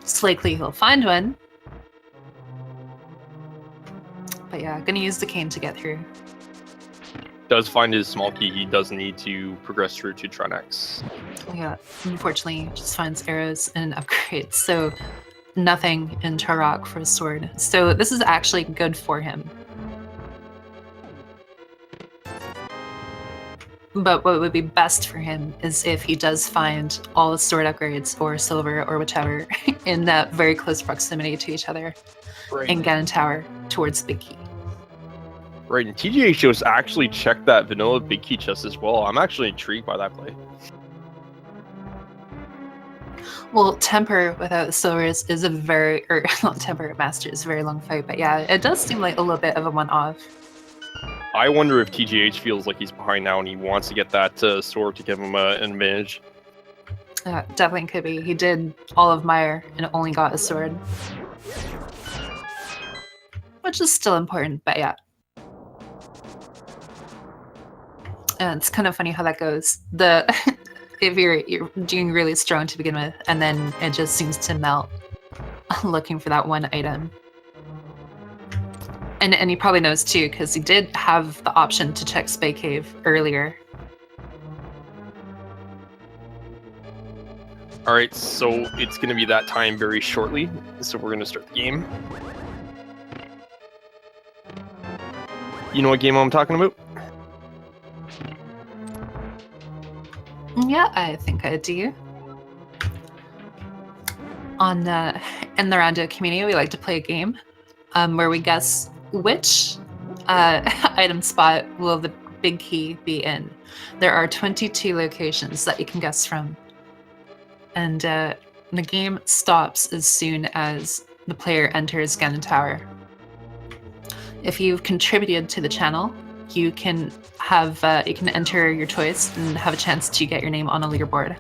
S1: It's likely he'll find one. But yeah, gonna use the cane to get through.
S2: Does find his small key, he does need to progress through to Tronex.
S1: Yeah, unfortunately, just finds arrows and upgrades, so nothing in Turok for his sword. So this is actually good for him. But what would be best for him is if he does find all the sword upgrades or silver or whichever in that very close proximity to each other in Ganon Tower towards Big Key.
S2: Right, and TGH just actually checked that vanilla Big Key chest as well. I'm actually intrigued by that play.
S1: Well, Temper without the silvers is a very, or not Temper, Master is a very long fight, but yeah, it does seem like a little bit of a one-off.
S2: I wonder if TGH feels like he's behind now and he wants to get that sword to give him an advantage.
S1: Definitely could be. He did all of Meyer and only got a sword. Which is still important, but yeah. And it's kind of funny how that goes. If you're doing really strong to begin with, and then it just seems to melt looking for that one item. And he probably knows too, because he did have the option to check Spy Cave earlier.
S2: Alright, so it's going to be that time very shortly, so we're going to start the game. You know what game I'm talking about?
S1: Yeah, I think I do. In the Rando community, we like to play a game where we guess which item spot will the Big Key be in. There are 22 locations that you can guess from. And the game stops as soon as the player enters Ganon Tower. If you've contributed to the channel, you can enter your choice and have a chance to get your name on a leaderboard.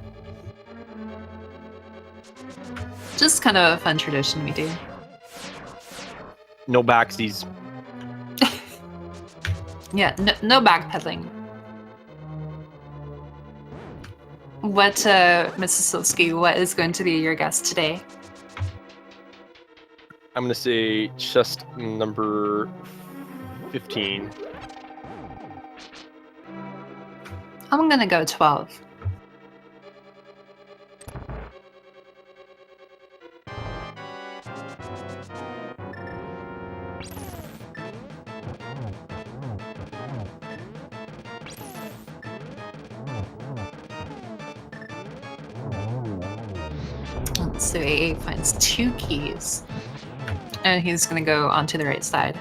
S1: Just kind of a fun tradition we do.
S2: No backsies.
S1: Yeah, no backpedaling. What, Mrs. Silsky, what is going to be your guess today?
S2: I'm going to say chest number 15.
S1: I'm going to go 12. So AA finds 2 keys, and he's going to go onto the right side.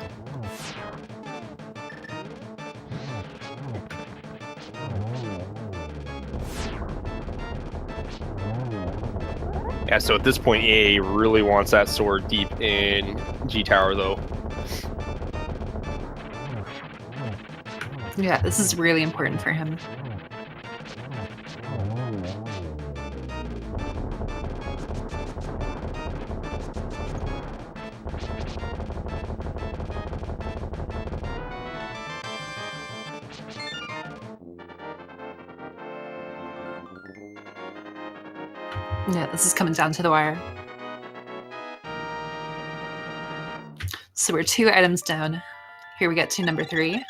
S2: Yeah, so at this point, AA really wants that sword deep in G Tower, though.
S1: Yeah, this is really important for him. Yeah, this is coming down to the wire. So we're 2 items down. Here we get to number 3.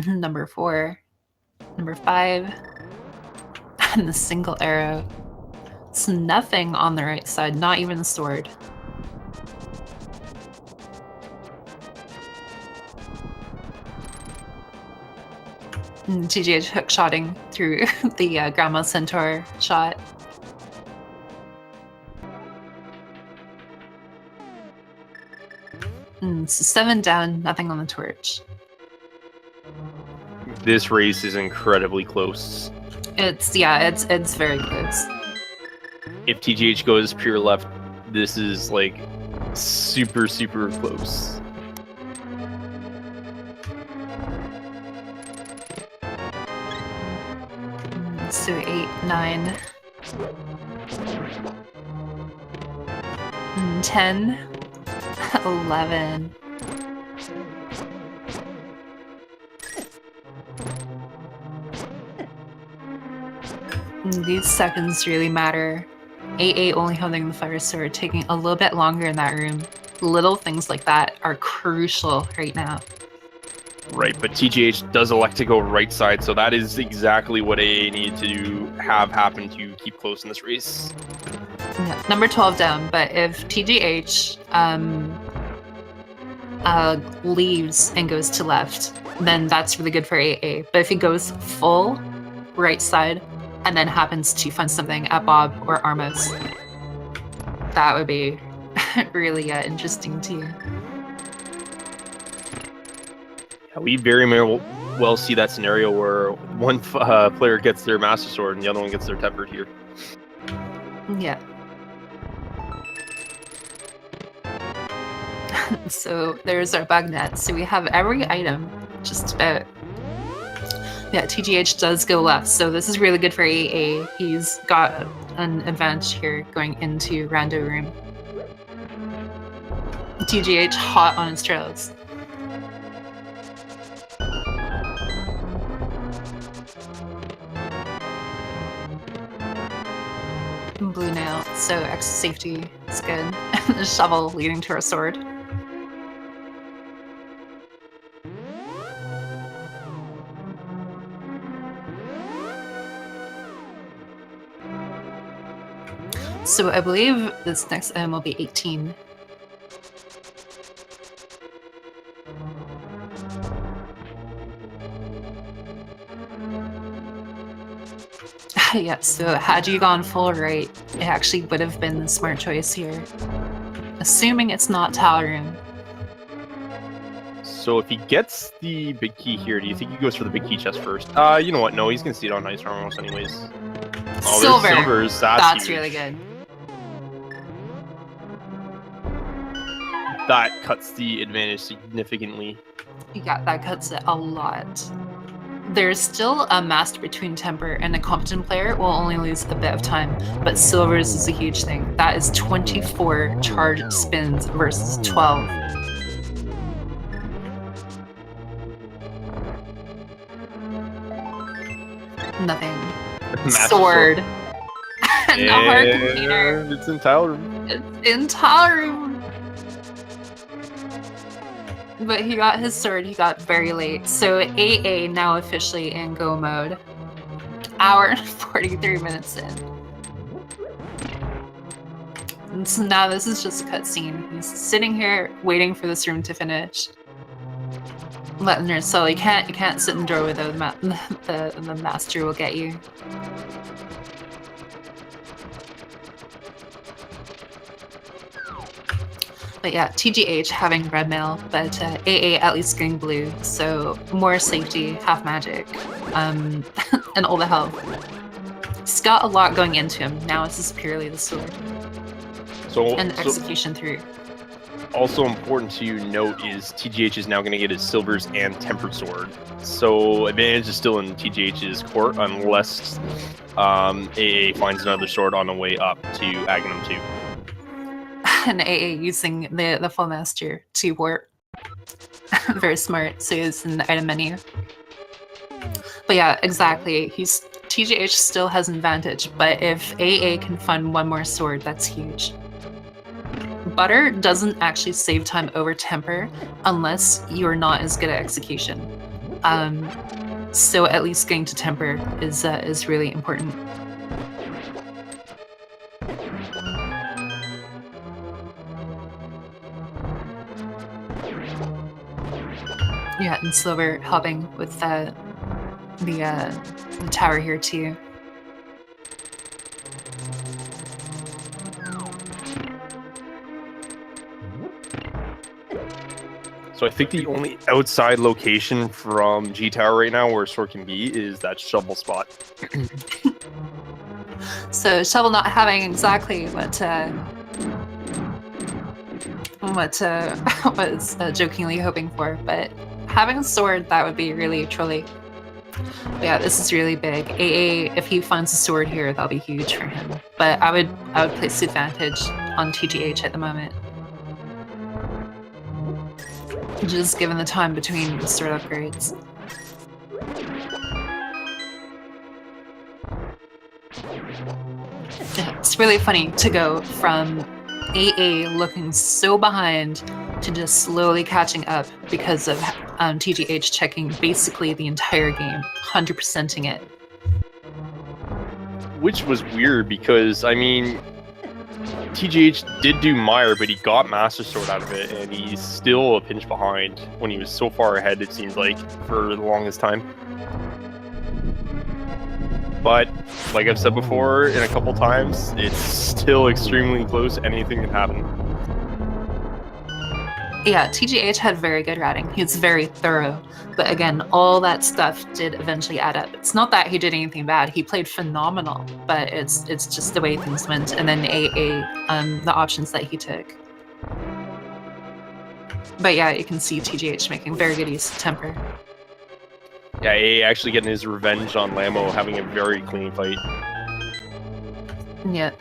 S1: Number 4. Number 5. And the single arrow. It's nothing on the right side, not even a sword. TGH hookshotting through the Grandma Centaur shot. So 7 down, nothing on the torch.
S2: This race is incredibly close.
S1: It's very close.
S2: If TGH goes pure left, this is like super close.
S1: So 8, 9, 10, 11. These seconds really matter. 8 only holding the fire sword, taking a little bit longer in that room. Little things like that are crucial right now.
S2: Right, but TGH does elect to go right side, so that is exactly what AA need to have happen to keep close in this race.
S1: Yeah, number 12 down, but if TGH leaves and goes to left, then that's really good for AA. But if he goes full right side and then happens to find something at Bob or Armos, that would be really interesting too.
S2: Yeah, we very well see that scenario where one player gets their Master Sword and the other one gets their Tempered here.
S1: Yeah. So there's our bug net. So we have every item just about. Yeah, TGH does go left, so this is really good for AA. He's got an advantage here going into Rando Room. TGH hot on his trails. Blue nail, so extra safety is good. The shovel leading to our sword. So I believe this next item will be 18. Yeah, so had you gone full right, it actually would have been the smart choice here. Assuming it's not Tower Room.
S2: So if he gets the big key here, do you think he goes for the big key chest first? You know what? No, he's gonna see it on Ice Armor almost anyways. Oh,
S1: Silver.
S2: there's silvers. That's huge.
S1: Really good.
S2: That cuts the advantage significantly.
S1: Yeah, that cuts it a lot. There's still a master between Temper, and a competent player will only lose a bit of time, but silvers is a huge thing. That is 24 charge spins versus 12. Nothing. Sword. No hard container.
S2: It's in Tower Room.
S1: It's in Tower Room. But he got his sword, he got very late. So AA now officially in go mode. Hour and 43 minutes in. And so now this is just a cutscene. He's sitting here waiting for this room to finish. Letting her, so you can't sit in the doorway though, the master will get you. But yeah, TGH having red mail, but AA at least getting blue, so more safety, half magic, and all the health. He's got a lot going into him. Now it's just purely the sword. And execution through.
S2: Also important to note is TGH is now going to get his silvers and tempered sword. So advantage is still in TGH's court unless AA finds another sword on the way up to Aghanim 2.
S1: And AA using the full master to warp. Very smart, so he's in the item menu. But yeah, exactly. TGH still has an advantage, but if AA can find one more sword, that's huge. Butter doesn't actually save time over Temper unless you're not as good at execution. So at least getting to Temper is really important. Yeah, and Silver helping with the tower here too.
S2: So I think the only outside location from G Tower right now where Sword can be is that shovel spot.
S1: So Shovel not having exactly what was jokingly hoping for, but having a sword, that would be really truly. But yeah, this is really big. AA, if he finds a sword here, that'll be huge for him. But I would place advantage on TGH at the moment. Just given the time between the sword upgrades. It's really funny to go from AA looking so behind to just slowly catching up because of TGH checking basically the entire game, 100%ing it.
S2: Which was weird because, I mean, TGH did do Mire, but he got Master Sword out of it, and he's still a pinch behind when he was so far ahead, it seems like, for the longest time. But, like I've said before, in a couple times, it's still extremely close. Anything can happen.
S1: Yeah, TGH had very good routing. He was very thorough. But again, all that stuff did eventually add up. It's not that he did anything bad. He played phenomenal, but it's just the way things went. And then AA, the options that he took. But yeah, you can see TGH making very good use of temper.
S2: Yeah, AA actually getting his revenge on Lamo, having a very clean fight.
S1: Yeah.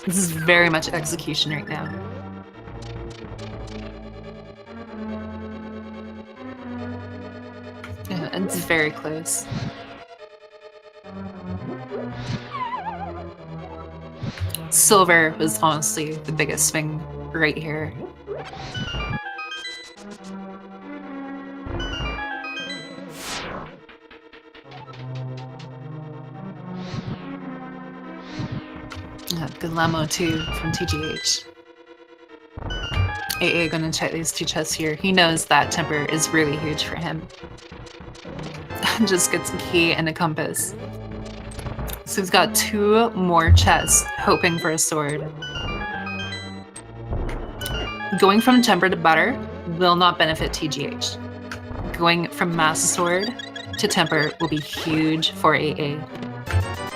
S1: This is very much execution right now. Yeah, it's very close. Silver was honestly the biggest swing right here. Good Lamo too from TGH. AA gonna check these two chests here. He knows that temper is really huge for him. Just gets a key and a compass. So he's got 2 more chests, hoping for a sword. Going from temper to butter will not benefit TGH. Going from Master Sword to temper will be huge for AA.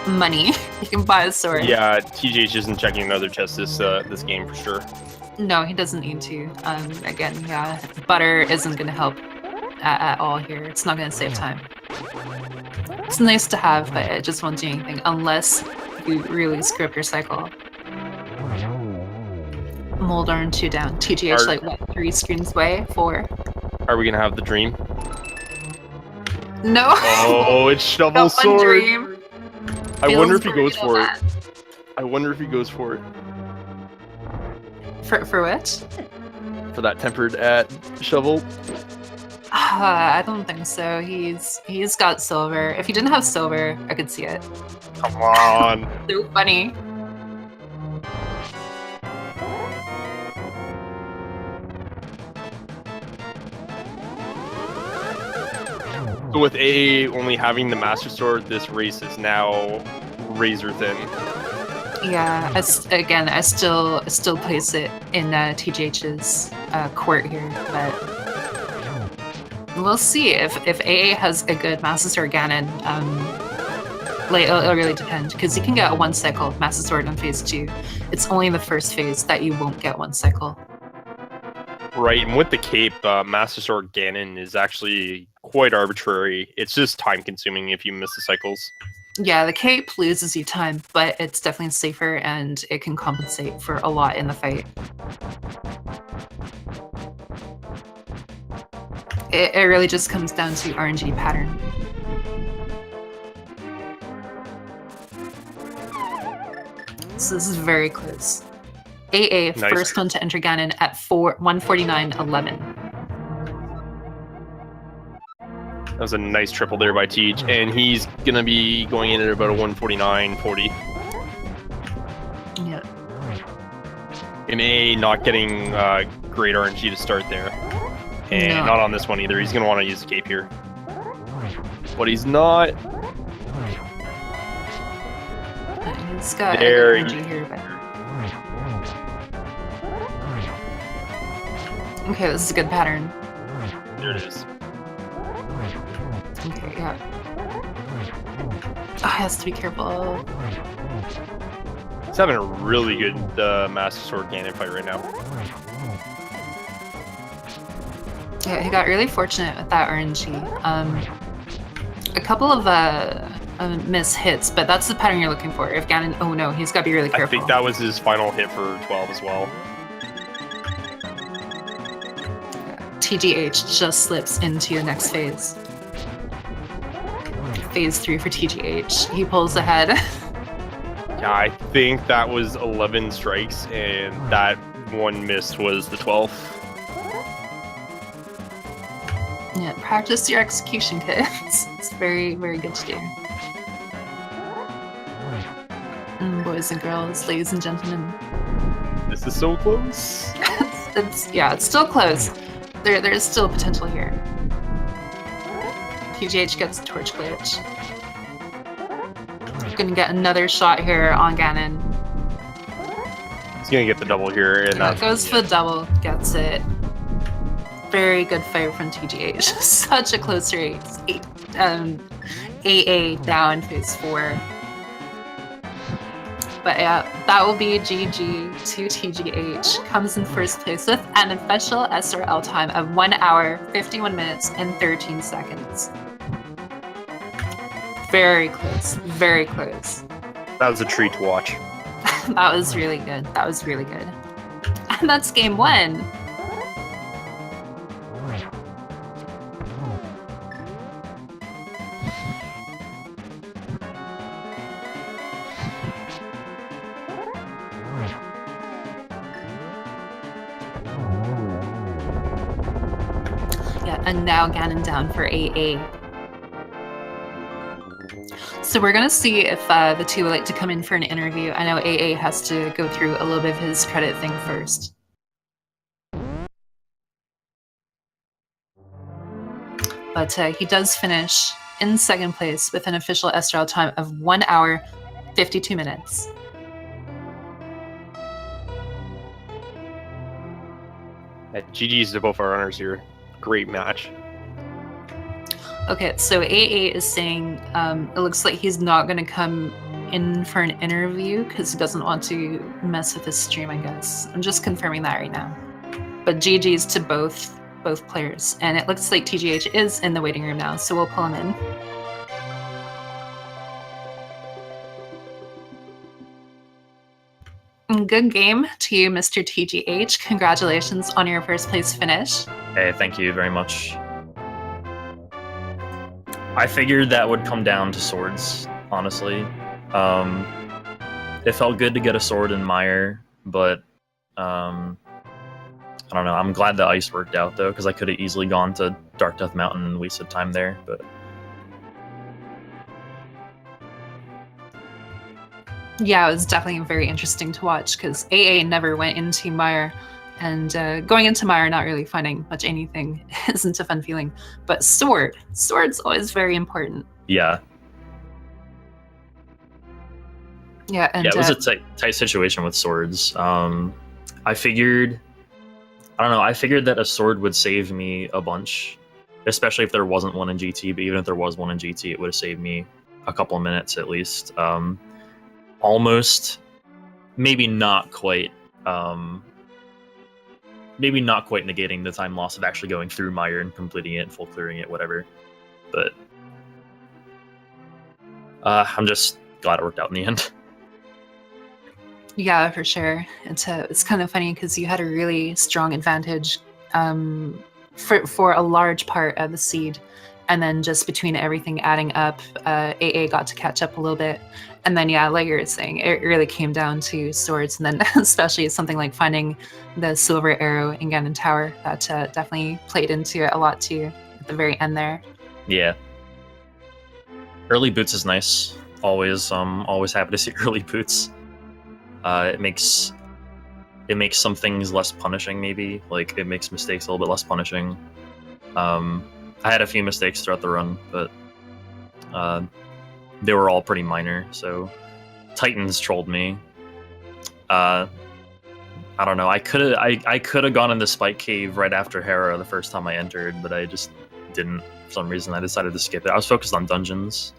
S1: Money. You can buy a sword.
S2: Yeah, TGH isn't checking another chest this game for sure.
S1: No, he doesn't need to. Again, yeah, butter isn't going to help at all here. It's not going to save time. It's nice to have, but it just won't do anything unless you really screw up your cycle. Moldarn 2 down. TGH like what, 3 screens away? 4?
S2: Are we gonna have the dream?
S1: No.
S2: Oh, it's Shovel
S1: Not one
S2: Sword.
S1: dream.
S2: I wonder if he
S1: Feels
S2: goes for
S1: brutal,
S2: it. I wonder if he goes for it.
S1: For what?
S2: For that tempered at Shovel.
S1: I don't think so. He's got silver. If he didn't have silver, I could see it.
S2: Come on.
S1: So funny.
S2: So with AA only having the Master Sword, this race is now razor thin.
S1: Yeah, I still place it in TGH's court here, but we'll see if AA has a good Master Sword Ganon. Like it'll really depend because you can get a 1 cycle Master Sword on phase 2. It's only in the first phase that you won't get 1 cycle.
S2: Right, and with the cape, Master Sword Ganon is actually quite arbitrary. It's just time consuming if you miss the cycles.
S1: Yeah, the cape loses you time, but it's definitely safer and it can compensate for a lot in the fight. It really just comes down to RNG pattern. So this is very close. AA,
S2: Nice.
S1: First one to enter Ganon at 149.11.
S2: That was a nice triple there by Teach, and he's gonna be going in at about a 149.40.
S1: Yeah.
S2: And A not getting great RNG to start there. And
S1: No.
S2: not on this one either. He's gonna want to use the cape here. But he's not.
S1: He's got
S2: There
S1: energy here, but Okay, this is a good pattern.
S2: There it is.
S1: Okay, yeah. Oh, he has to be careful.
S2: He's having a really good Master Sword Ganon fight right now.
S1: Yeah, he got really fortunate with that RNG. A couple of miss hits, but that's the pattern you're looking for. If Ganon, oh no, he's got to be really careful.
S2: I think that was his final hit for 12 as well.
S1: TGH just slips into the next phase. Phase 3 for TGH. He pulls ahead.
S2: Yeah, I think that was 11 strikes, and that one miss was the 12th.
S1: Yeah, practice your execution, kids. It's very, very good to do. Boys and girls, ladies and gentlemen.
S2: This is so close.
S1: it's still close. There's still potential here. TGH gets a torch glitch. Gonna get another shot here on Ganon.
S2: He's gonna get the double here, and that
S1: goes for the double, gets it. Very good fight from TGH. Such a close race. AA down phase 4. But yeah, that will be GG to TGH. Comes in first place with an official SRL time of 1 hour, 51 minutes, and 13 seconds. Very close. Very close.
S2: That was a treat to watch.
S1: That was really good. That was really good. And that's game 1. And now Ganon down for AA. So we're gonna see if the two would like to come in for an interview. I know AA has to go through a little bit of his credit thing first. But he does finish in second place with an official SRL time of 1 hour, 52 minutes.
S2: Yeah, GG's to both our runners here. Great match.
S1: Okay, so AA is saying it looks like he's not going to come in for an interview because he doesn't want to mess with his stream, I guess. I'm just confirming that right now. But GG's to both players. And it looks like TGH is in the waiting room now, so we'll pull him in. Good game to you, Mr. TGH. Congratulations on your first place finish.
S3: Hey, thank you very much. I figured that would come down to swords, honestly. It felt good to get a sword in Mire, but I don't know. I'm glad the ice worked out, though, because I could have easily gone to Dark Death Mountain and wasted time there, but...
S1: Yeah, it was definitely very interesting to watch, because AA never went into Mire, and going into Mire not really finding much anything isn't a fun feeling. But sword's always very important.
S3: Yeah.
S1: Yeah, and
S3: yeah, it was a tight situation with swords. I figured that a sword would save me a bunch, especially if there wasn't one in GT, but even if there was one in GT, it would have saved me a couple of minutes at least. Almost, maybe not quite negating the time loss of actually going through Mire and completing it and full clearing it, whatever. But I'm just glad it worked out in the end.
S1: Yeah, for sure. It's kind of funny because you had a really strong advantage for a large part of the seed, and then just between everything adding up, AA got to catch up a little bit. And then, yeah, like you were saying, it really came down to swords, and then especially something like finding the silver arrow in Ganon Tower that definitely played into it a lot too at the very end there.
S3: Yeah. Early boots is nice. Always happy to see early boots. It makes some things less punishing, maybe. Like, it makes mistakes a little bit less punishing. I had a few mistakes throughout the run, but they were all pretty minor, so Titans trolled me. I I don't know. I could have gone in the Spike Cave right after Hera the first time I entered, but I just didn't for some reason. I decided to skip it. I was focused on dungeons,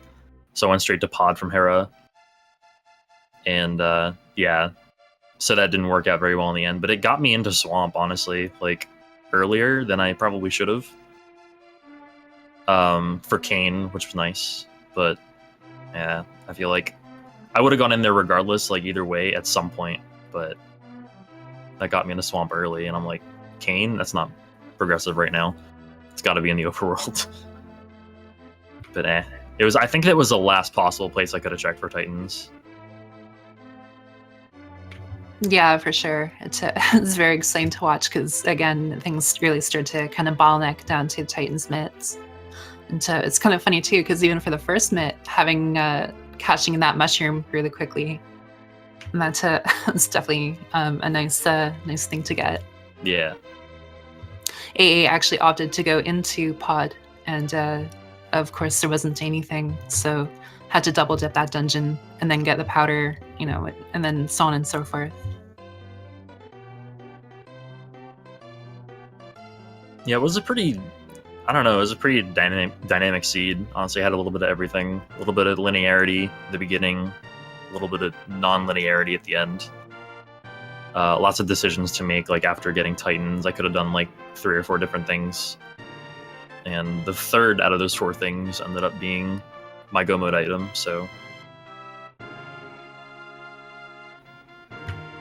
S3: so I went straight to Pod from Hera, and yeah, so that didn't work out very well in the end. But it got me into Swamp, honestly, like earlier than I probably should have. For Kane, which was nice, but yeah, I feel like I would have gone in there regardless, like either way at some point, but that got me into Swamp early, and I'm like, Kane? That's not progressive right now. It's got to be in the overworld. But it was. I think it was the last possible place I could have checked for Titans.
S1: Yeah, for sure. It's very exciting to watch because, again, things really start to kind of bottleneck down to Titans mitts. And so it's kind of funny, too, because even for the first mitt, catching that mushroom really quickly, and that's definitely a nice thing to get.
S3: Yeah.
S1: AA actually opted to go into Pod, and of course there wasn't anything, so had to double dip that dungeon and then get the powder, and then so on and so forth.
S3: Yeah, it was a pretty dynamic seed. Honestly, it had a little bit of everything, a little bit of linearity at the beginning, a little bit of non-linearity at the end. Lots of decisions to make, like after getting Titans, I could have done like 3 or 4 different things. And the third out of those 4 things ended up being my Go Mode item, so...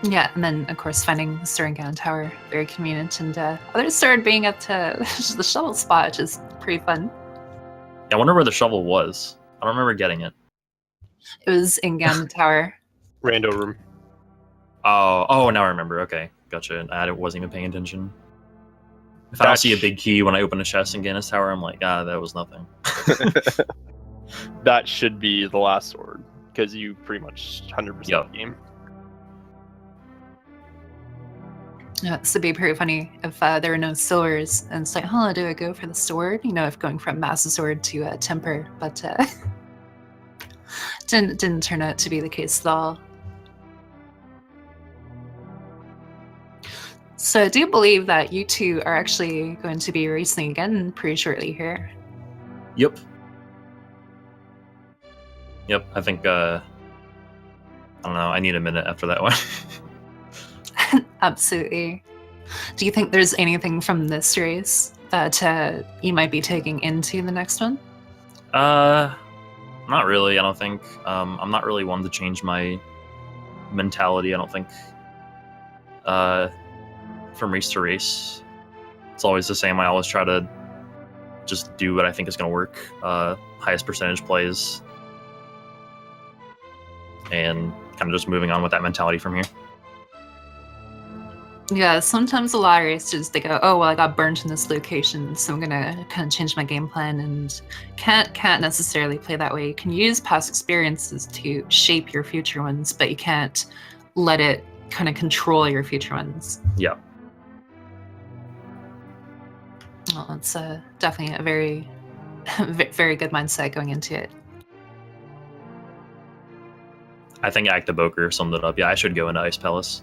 S1: Yeah, and then, of course, finding the Soaring Tower, very convenient, and other sword being at the shovel spot, which is pretty fun.
S3: Yeah, I wonder where the shovel was. I don't remember getting it.
S1: It was in Ganda Tower.
S2: Rando room.
S3: Oh, now I remember. Okay, gotcha. I wasn't even paying attention. If I don't see a big key when I open a chest in Ganda's Tower, I'm like, that was nothing.
S2: That should be the last sword, because you pretty much 100% the game.
S1: Yeah, this would be pretty funny if there were no silvers, and it's like, do I go for the sword? If going from Massive Sword to Temper, but didn't turn out to be the case at all. So I do believe that you two are actually going to be racing again pretty shortly here.
S3: Yep, I think, I don't know, I need a minute after that one.
S1: Absolutely. Do you think there's anything from this race that you might be taking into the next one?
S3: Not really, I don't think. I'm not really one to change my mentality, I don't think. From race to race, it's always the same. I always try to just do what I think is going to work. Highest percentage plays. And kind of just moving on with that mentality from here.
S1: Yeah, sometimes a lot of racers, they go, oh, well, I got burnt in this location, so I'm gonna kind of change my game plan, and can't necessarily play that way. You can use past experiences to shape your future ones, but you can't let it kind of control your future ones.
S3: Yeah.
S1: Well, it's definitely a very, very good mindset going into it.
S3: I think Actaboker summed it up. Yeah, I should go into Ice Palace.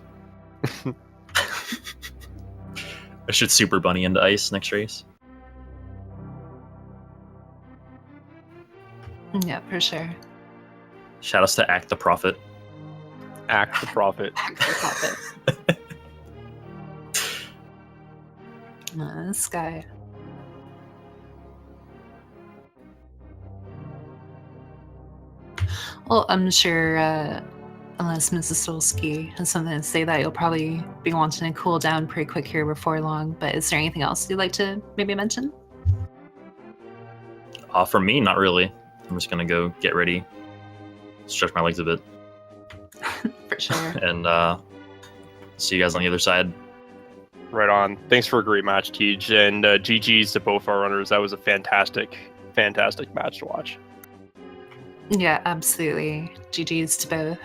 S3: I should Super Bunny into Ice next race.
S1: Yeah, for sure.
S3: Shoutouts to Act the Prophet.
S2: Act the Prophet.
S1: Act the Prophet. This guy. Well, I'm sure, unless Mrs. Solsky has something to say, that you'll probably be wanting to cool down pretty quick here before long, but is there anything else you'd like to maybe mention?
S3: For me, not really. I'm just gonna go get ready, stretch my legs a bit.
S1: For sure.
S3: And see you guys on the other side.
S2: Right on. Thanks for a great match, Tej, and GG's to both our runners. That was a fantastic match to watch.
S1: Yeah, absolutely. GG's to both.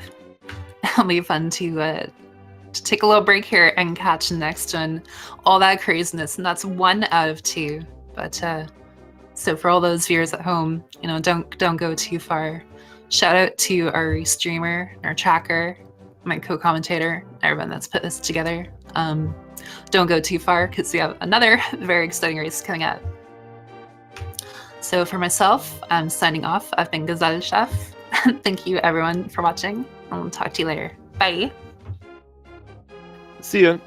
S1: It'll be fun to take a little break here and catch the next one. All that craziness, and that's 1 out of 2. But so for all those viewers at home, don't go too far. Shout out to our streamer, our tracker, my co-commentator, everyone that's put this together. Don't go too far because we have another very exciting race coming up. So for myself, I'm signing off. I've been Gazelle Chef. Thank you everyone for watching, and we'll talk to you later. Bye.
S2: See ya.